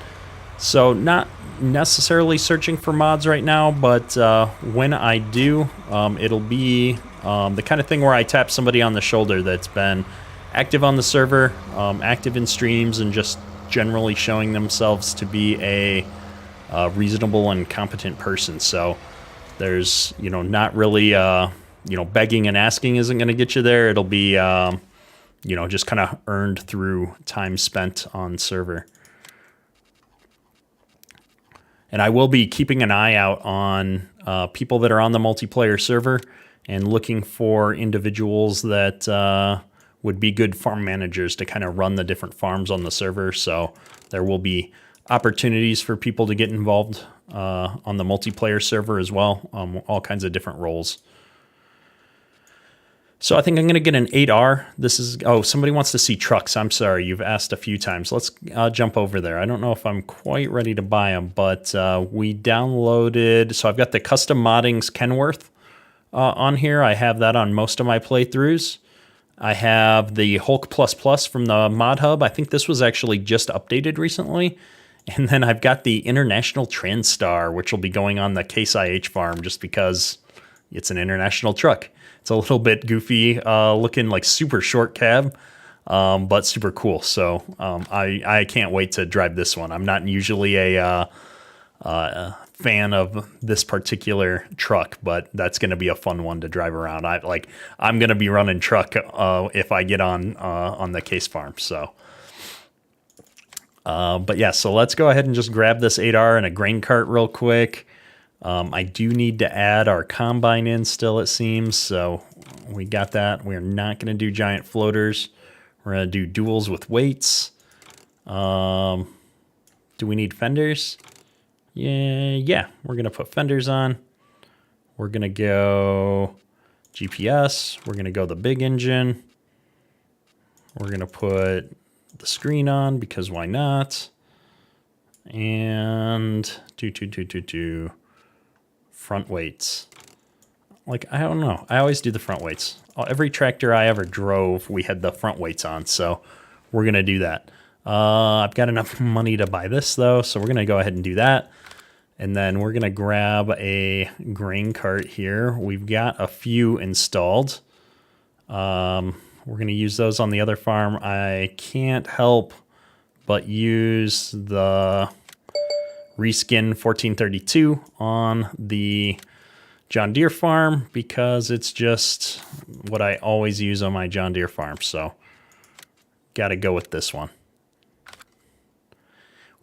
So not necessarily searching for mods right now, but when I do, it'll be the kind of thing where I tap somebody on the shoulder that's been active on the server, active in streams, and just generally showing themselves to be a reasonable and competent person. So there's, not really, begging and asking isn't going to get you there. It'll be, just kind of earned through time spent on server. And I will be keeping an eye out on people that are on the multiplayer server and looking for individuals that would be good farm managers to kind of run the different farms on the server. So there will be opportunities for people to get involved on the multiplayer server as well, all kinds of different roles. So I think I'm going to get an 8R. This is, somebody wants to see trucks. I'm sorry, you've asked a few times. Let's jump over there. I don't know if I'm quite ready to buy them, but we downloaded, so I've got the Custom Moddings Kenworth on here. I have that on most of my playthroughs. I have the Hulk++ from the Mod Hub. I think this was actually just updated recently. And then I've got the International Transstar, which will be going on the Case IH farm just because it's an international truck. It's a little bit goofy looking, like super short cab, but super cool. So I can't wait to drive this one. I'm not usually a fan of this particular truck, but that's going to be a fun one to drive around. I'm going to be running truck if I get on the Case farm. So, but yeah, so let's go ahead and just grab this 8R and a grain cart real quick. I do need to add our combine in still, it seems. So we got that. We're not going to do giant floaters. We're going to do duals with weights. Do we need fenders? Yeah, we're going to put fenders on. We're going to go GPS. We're going to go the big engine. We're going to put the screen on because why not? And front weights. I don't know. I always do the front weights. Every tractor I ever drove, we had the front weights on, so we're going to do that. I've got enough money to buy this, though, so we're going to go ahead and do that. And then we're going to grab a grain cart here. We've got a few installed. We're going to use those on the other farm. I can't help but use the Reskin 1432 on the John Deere farm because it's just what I always use on my John Deere farm. So got to go with this one.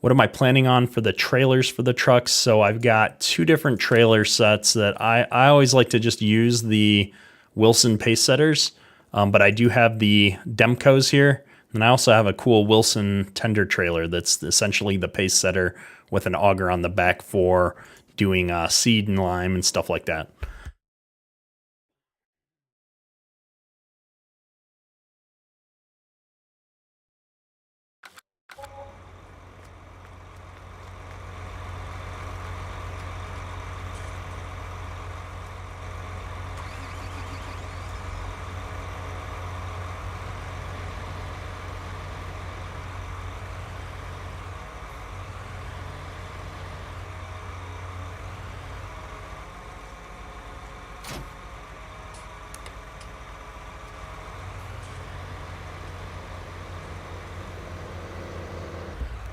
What am I planning on for the trailers for the trucks? So I've got two different trailer sets that I always like to just use the Wilson pace setters, but I do have the Demcos here. And I also have a cool Wilson tender trailer that's essentially the pace setter with an auger on the back for doing seed and lime and stuff like that.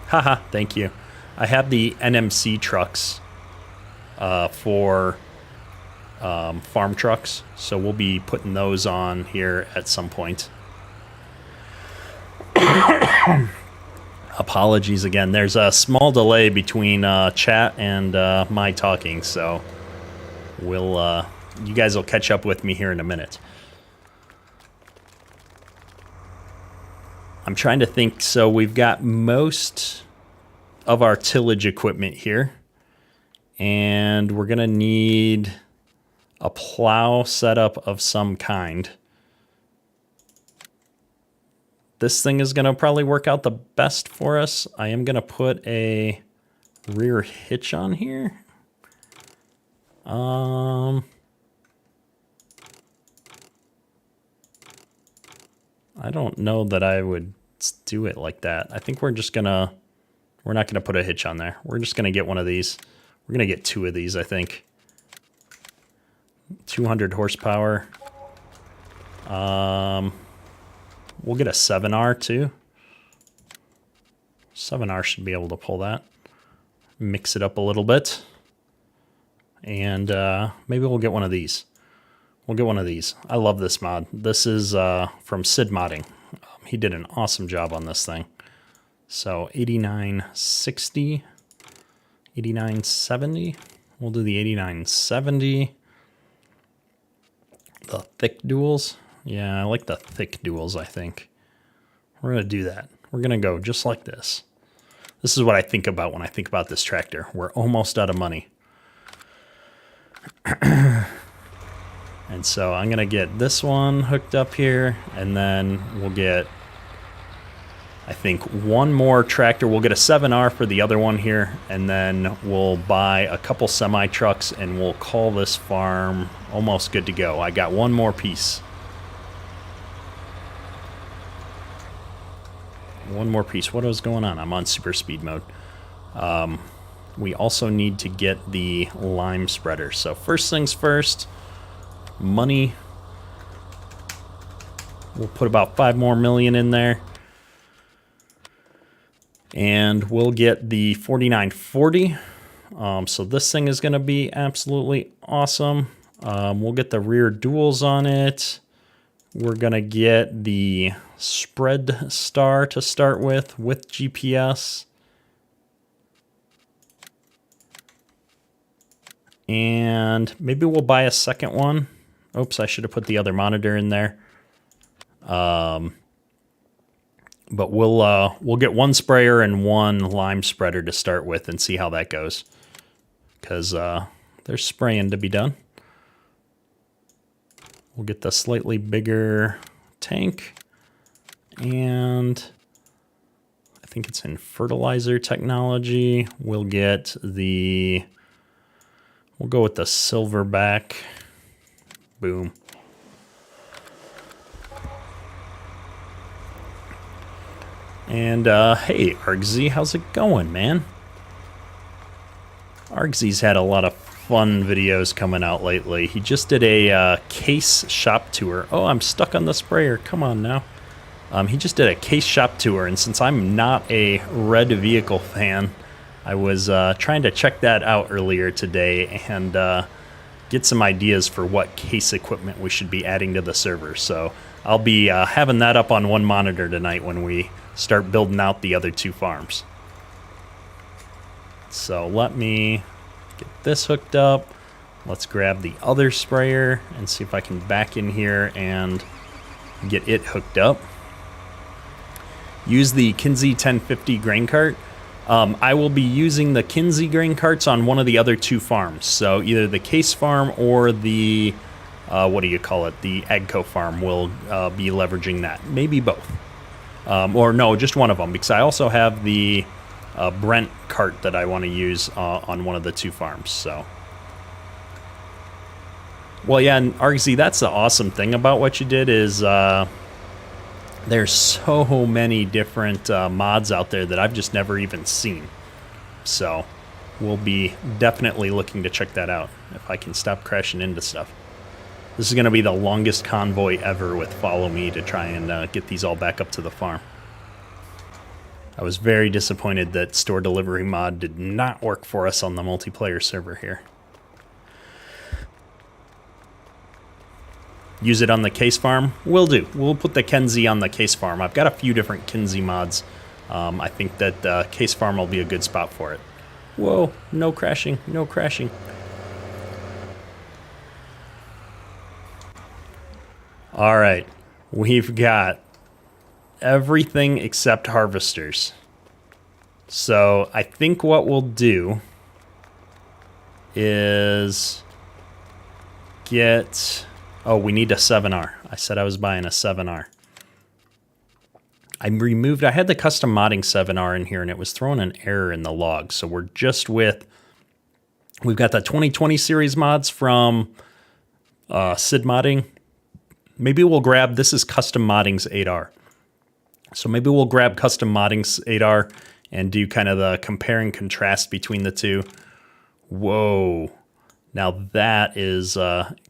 Haha, thank you. I have the NMC trucks for farm trucks, so we'll be putting those on here at some point. Apologies again. There's a small delay between chat and my talking, so you guys will catch up with me here in a minute. I'm trying to think. So we've got most of our tillage equipment here, and we're gonna need a plow setup of some kind. This thing is gonna probably work out the best for us. I am gonna put a rear hitch on here. I don't know that I would do it like that. I think we're not gonna put a hitch on there. We're just gonna get one of these. We're gonna get 2 of these, I think. 200 horsepower. We'll get a 7R too. 7R should be able to pull that. Mix it up a little bit. And maybe we'll get one of these. We'll get one of these. I love this mod. This is from Sid Modding. He did an awesome job on this thing. So 8960, 8970. We'll do the 8970. The thick duals. Yeah, I like the thick duals, I think. We're going to do that. We're going to go just like this. This is what I think about when I think about this tractor. We're almost out of money. And so I'm going to get this one hooked up here, and then we'll get, I think, one more tractor. We'll get a 7R for the other one here, and then we'll buy a couple semi-trucks, and we'll call this farm almost good to go. I got one more piece. One more piece. What is going on? I'm on super speed mode. We also need to get the lime spreader. So first things first, money. We'll put about 5 more million in there. And we'll get the 4940. So this thing is going to be absolutely awesome. We'll get the rear duals on it. We're going to get the spread star to start with GPS. And maybe we'll buy a second one. Oops, I should have put the other monitor in there. But we'll get one sprayer and one lime spreader to start with and see how that goes. Because there's spraying to be done. We'll get the slightly bigger tank. And I think it's in fertilizer technology. We'll get the... We'll go with the silverback. Boom. And, hey, Argzy, how's it going, man? Argzy's had a lot of fun videos coming out lately. He just did a case shop tour. Oh, I'm stuck on the sprayer. Come on now. He just did a case shop tour, and since I'm not a red vehicle fan, I was trying to check that out earlier today and get some ideas for what case equipment we should be adding to the server. So I'll be having that up on one monitor tonight when we start building out the other 2 farms. So let me get this hooked up. Let's grab the other sprayer and see if I can back in here and get it hooked up. Use the Kinsey 1050 grain cart. I will be using the Kinsey grain carts on one of the other 2 farms. So either the Case farm or the, what do you call it? The Agco farm will be leveraging that. Maybe both. Or no, just one of them, because I also have the Brent cart that I want to use on one of the 2 farms. So, well, yeah, and Argzy, that's the awesome thing about what you did is there's so many different mods out there that I've just never even seen. So we'll be definitely looking to check that out if I can stop crashing into stuff. This is going to be the longest convoy ever with Follow Me to try and get these all back up to the farm. I was very disappointed that store delivery mod did not work for us on the multiplayer server here. Use it on the Case farm? Will do. We'll put the Kinsey on the Case farm. I've got a few different Kinsey mods. I think that Case farm will be a good spot for it. Whoa, no crashing, no crashing. All right, we've got everything except harvesters. So I think what we'll do is get... Oh, we need a 7R. I said I was buying a 7R. I had the custom modding 7R in here, and it was throwing an error in the log. So we're just with... We've got the 2020 series mods from Sid Modding. Maybe we'll grab... This is Custom Modding's 8R. So maybe we'll grab Custom Modding's 8R and do kind of the compare and contrast between the two. Whoa. Now that is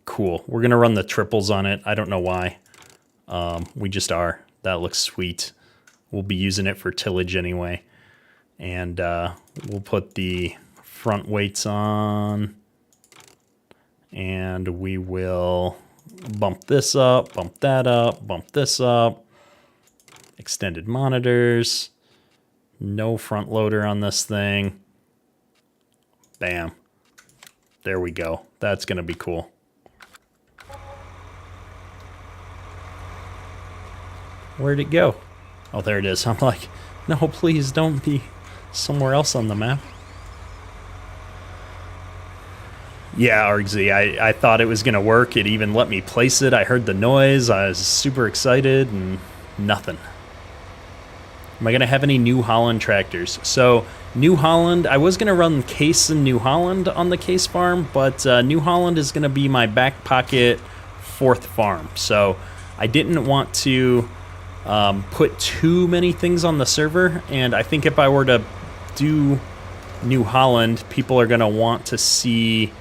cool. We're going to run the triples on it. I don't know why. We just are. That looks sweet. We'll be using it for tillage anyway. And we'll put the front weights on. And we will bump this up, bump that up, bump this up. Extended monitors. No front loader on this thing. Bam. There we go. That's going to be cool. Where'd it go? Oh, there it is. I'm like, no, please don't be somewhere else on the map. Yeah, RZ, I thought it was going to work. It even let me place it. I heard the noise. I was super excited and nothing. Am I going to have any New Holland tractors? So, New Holland, I was going to run Case and New Holland on the Case farm, but New Holland is going to be my back pocket fourth farm. So, I didn't want to put too many things on the server, and I think if I were to do New Holland, people are going to want to see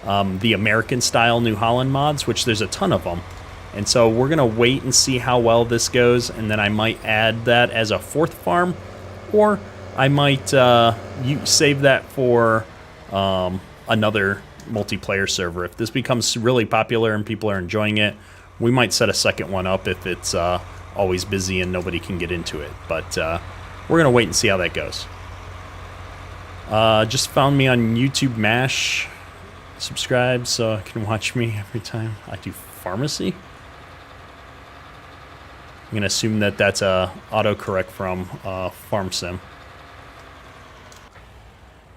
the American-style New Holland mods, which there's a ton of them. And so we're going to wait and see how well this goes, and then I might add that as a fourth farm, or I might save that for another multiplayer server. If this becomes really popular and people are enjoying it, we might set a second one up if it's always busy and nobody can get into it. But we're going to wait and see how that goes. Just found me on YouTube MASH. Subscribe so I can watch me every time I do pharmacy. I'm going to assume that that's a autocorrect from Farm Sim.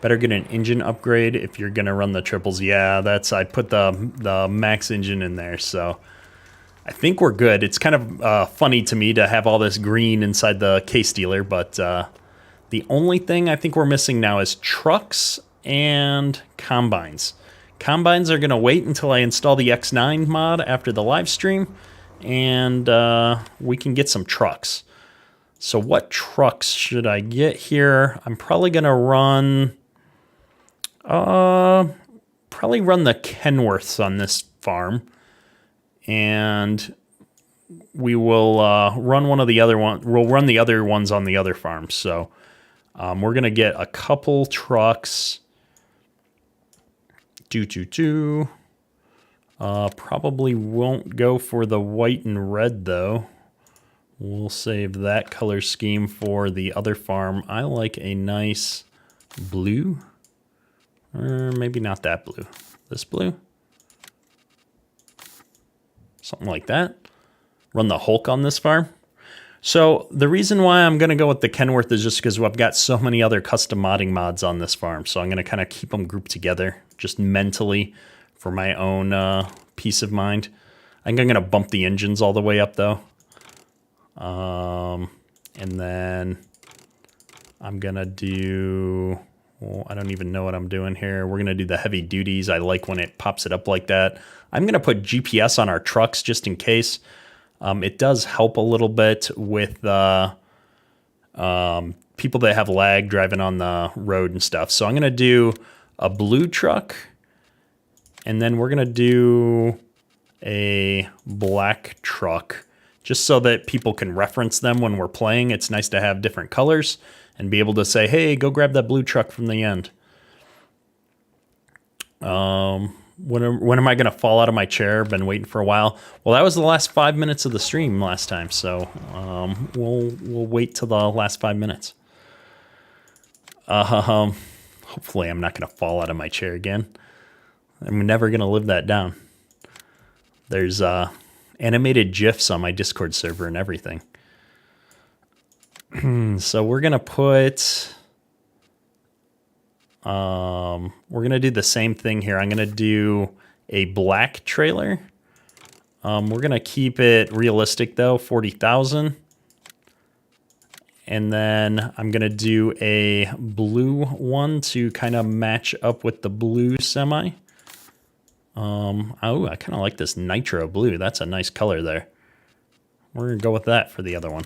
Better get an engine upgrade if you're going to run the triples. Yeah, I put the max engine in there, so I think we're good. It's kind of funny to me to have all this green inside the case dealer, but the only thing I think we're missing now is trucks and combines. Combines are going to wait until I install the X9 mod after the live stream, and we can get some trucks. So what trucks should I get here? I'm probably going to run... probably run the Kenworths on this farm, and we will run one of the other ones. We'll run the other ones on the other farms. So we're going to get a couple trucks. Probably won't go for the white and red, though. We'll save that color scheme for the other farm. I like a nice blue. Or maybe not that blue. This blue? Something like that. Run the Hulk on this farm. So the reason why I'm going to go with the Kenworth is just because I've got so many other custom modding mods on this farm. So I'm going to kind of keep them grouped together just mentally for my own peace of mind. I think I'm going to bump the engines all the way up, though. And then I'm going to do... Well, I don't even know what I'm doing here. We're going to do the heavy duties. I like when it pops it up like that. I'm going to put GPS on our trucks just in case. It does help a little bit with people that have lag driving on the road and stuff. So I'm going to do a blue truck, and then we're going to do a black truck just so that people can reference them when we're playing. It's nice to have different colors and be able to say, hey, go grab that blue truck from the end. When am I going to fall out of my chair? Been waiting for a while. Well, that was the last 5 minutes of the stream last time, so we'll wait till the last 5 minutes. Hopefully I'm not going to fall out of my chair again. I'm never going to live that down. There's animated GIFs on my Discord server and everything. So we're going to put... we're going to do the same thing here. I'm going to do a black trailer. We're going to keep it realistic, though, 40,000. And then I'm going to do a blue one to kind of match up with the blue semi. Oh, I kind of like this nitro blue. That's a nice color there. We're going to go with that for the other one.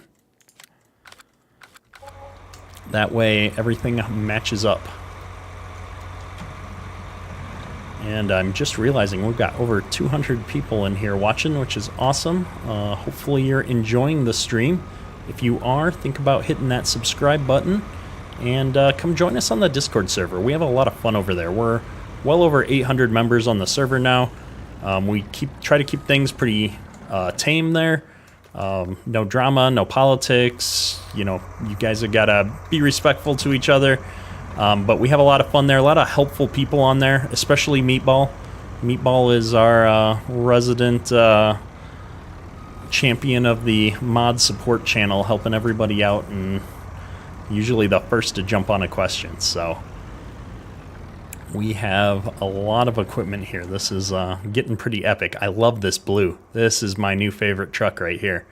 That way everything matches up. And I'm just realizing we've got over 200 people in here watching, which is awesome. Hopefully you're enjoying the stream. If you are, think about hitting that subscribe button and come join us on the Discord server. We have a lot of fun over there. We're well over 800 members on the server now. We try to keep things pretty tame there. No drama, no politics. You know, you guys have got to be respectful to each other. But we have a lot of fun there. A lot of helpful people on there, especially Meatball. Meatball is our resident champion of the mod support channel, helping everybody out and usually the first to jump on a question. So we have a lot of equipment here. This is getting pretty epic. I love this blue. This is my new favorite truck right here.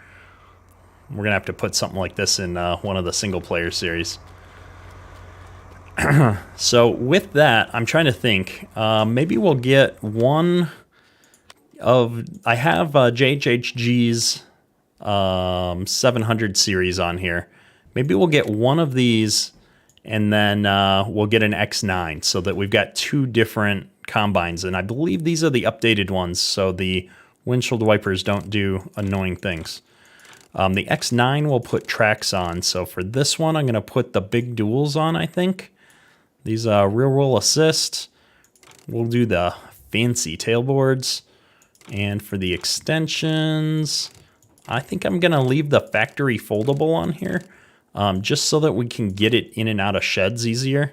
We're going to have to put something like this in one of the single player series. So with that, I'm trying to think. Maybe we'll get one of... I have JHHG's 700 series on here. Maybe we'll get one of these and then we'll get an X9 so that we've got two different combines. And I believe these are the updated ones, so the windshield wipers don't do annoying things. The X9 will put tracks on. So for this one, I'm going to put the big duals on, I think. These rear roll assist. We'll do the fancy tailboards. And for the extensions, I think I'm going to leave the factory foldable on here. Just so that we can get it in and out of sheds easier.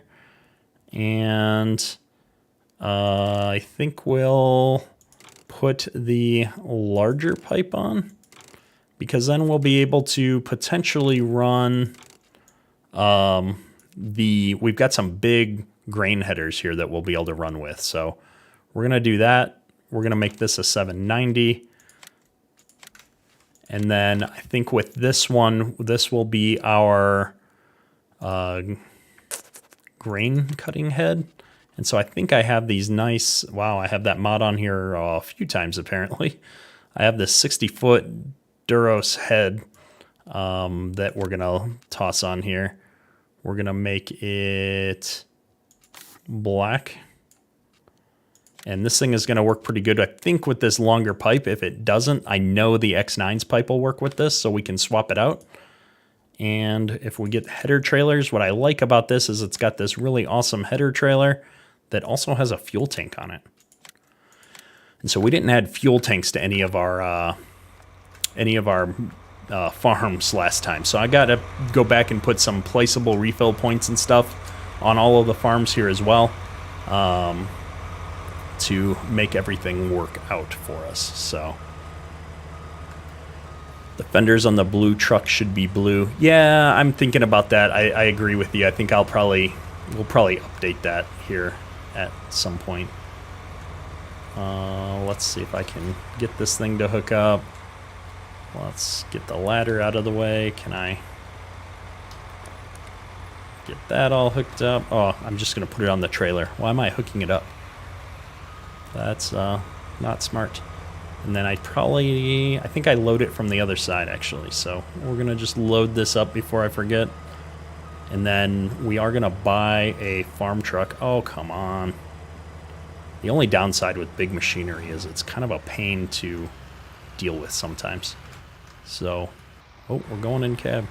And I think we'll put the larger pipe on, because then we'll be able to potentially run we've got some big grain headers here that we'll be able to run with. So we're going to do that. We're going to make this a 790. And then I think with this one, this will be our grain cutting head. And so I think I have these nice, wow, I have that mod on here a few times apparently. I have this 60-foot Duros head that we're going to toss on here. We're going to make it black. And this thing is going to work pretty good, I think, with this longer pipe. If it doesn't, I know the X9's pipe will work with this, so we can swap it out. And if we get header trailers, what I like about this is it's got this really awesome header trailer that also has a fuel tank on it. And so we didn't add fuel tanks to any of our farms last time. So I got to go back and put some placeable refill points and stuff on all of the farms here as well. To make everything work out for us. So the fenders on the blue truck should be blue. Yeah, I'm thinking about that. I agree with you. I think we'll probably update that here at some point. Let's see if I can get this thing to hook up. Let's get the ladder out of the way. Can I get that all hooked up? Oh, I'm just gonna put it on the trailer. Why am I hooking it up? That's not smart. And then I think I load it from the other side actually. So we're gonna just load this up before I forget. And then we are gonna buy a farm truck. Oh, come on. The only downside with big machinery is it's kind of a pain to deal with sometimes. So, oh, we're going in cab.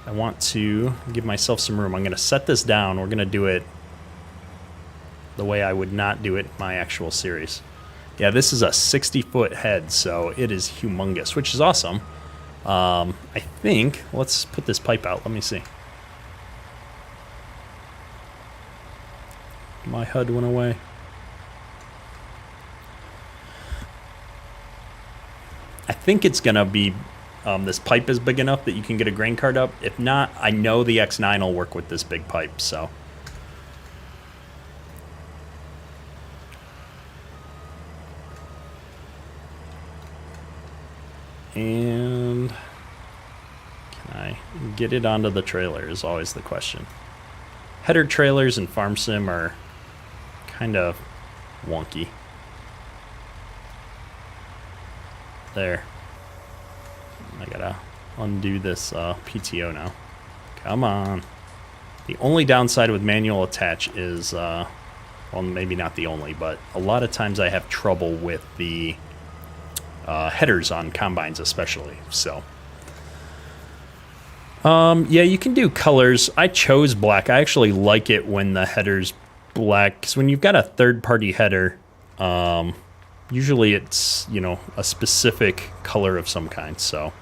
I want to give myself some room. I'm gonna set this down. We're gonna do it the way I would not do it in my actual series. Yeah, this is a 60-foot head, so it is humongous, which is awesome. I think, let's put this pipe out. Let me see. My HUD went away. think it's going to be, this pipe is big enough that you can get a grain cart up. If not, I know the X9 will work with this big pipe, so. And can I get it onto the trailer is always the question. Header trailers in Farm Sim are kind of wonky. There. I gotta undo this PTO now. Come on. The only downside with manual attach is, well, maybe not the only, but a lot of times I have trouble with the headers on combines especially, so. Yeah, you can do colors. I chose black. I actually like it when the header's black, because when you've got a third-party header, usually it's, you know, a specific color of some kind, so.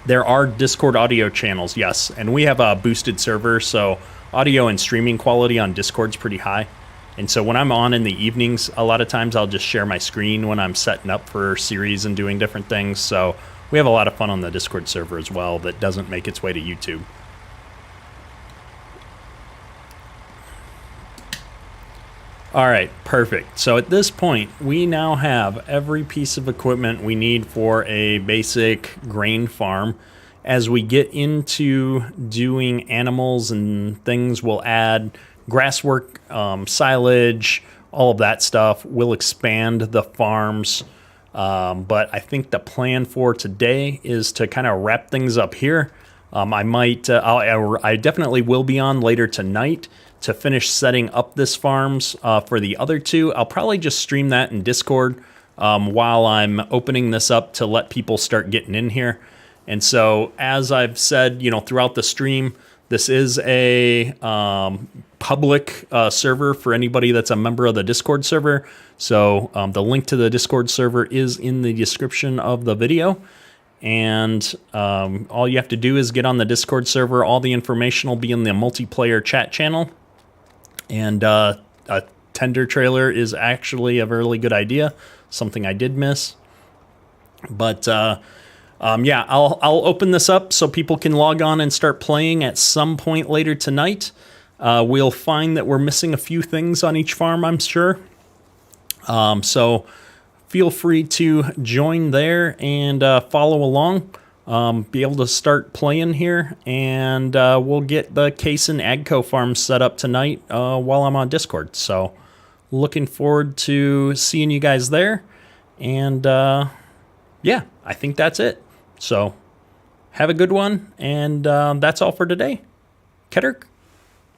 There are Discord audio channels, yes, and we have a boosted server, so audio and streaming quality on Discord's pretty high. And so when I'm on in the evenings, a lot of times I'll just share my screen when I'm setting up for series and doing different things. So we have a lot of fun on the Discord server as well that doesn't make its way to YouTube. All right, perfect. So at this point, we now have every piece of equipment we need for a basic grain farm. As we get into doing animals and things, we'll add grass work, silage, all of that stuff. We'll expand the farms. But I think the plan for today is to kind of wrap things up here. I definitely will be on later tonight to finish setting up this farms for the other two. I'll probably just stream that in Discord while I'm opening this up to let people start getting in here. And so, as I've said, you know, throughout the stream, this is a public server for anybody that's a member of the Discord server. So the link to the Discord server is in the description of the video. And all you have to do is get on the Discord server. All the information will be in the multiplayer chat channel. And a tender trailer is actually a really good idea, something I did miss. But yeah, I'll open this up so people can log on and start playing at some point later tonight. We'll find that we're missing a few things on each farm, I'm sure. So feel free to join there and follow along. Be able to start playing here, and we'll get the Case and Agco farm set up tonight while I'm on Discord. So looking forward to seeing you guys there. And yeah, I think that's it. So have a good one, and that's all for today. Kederk.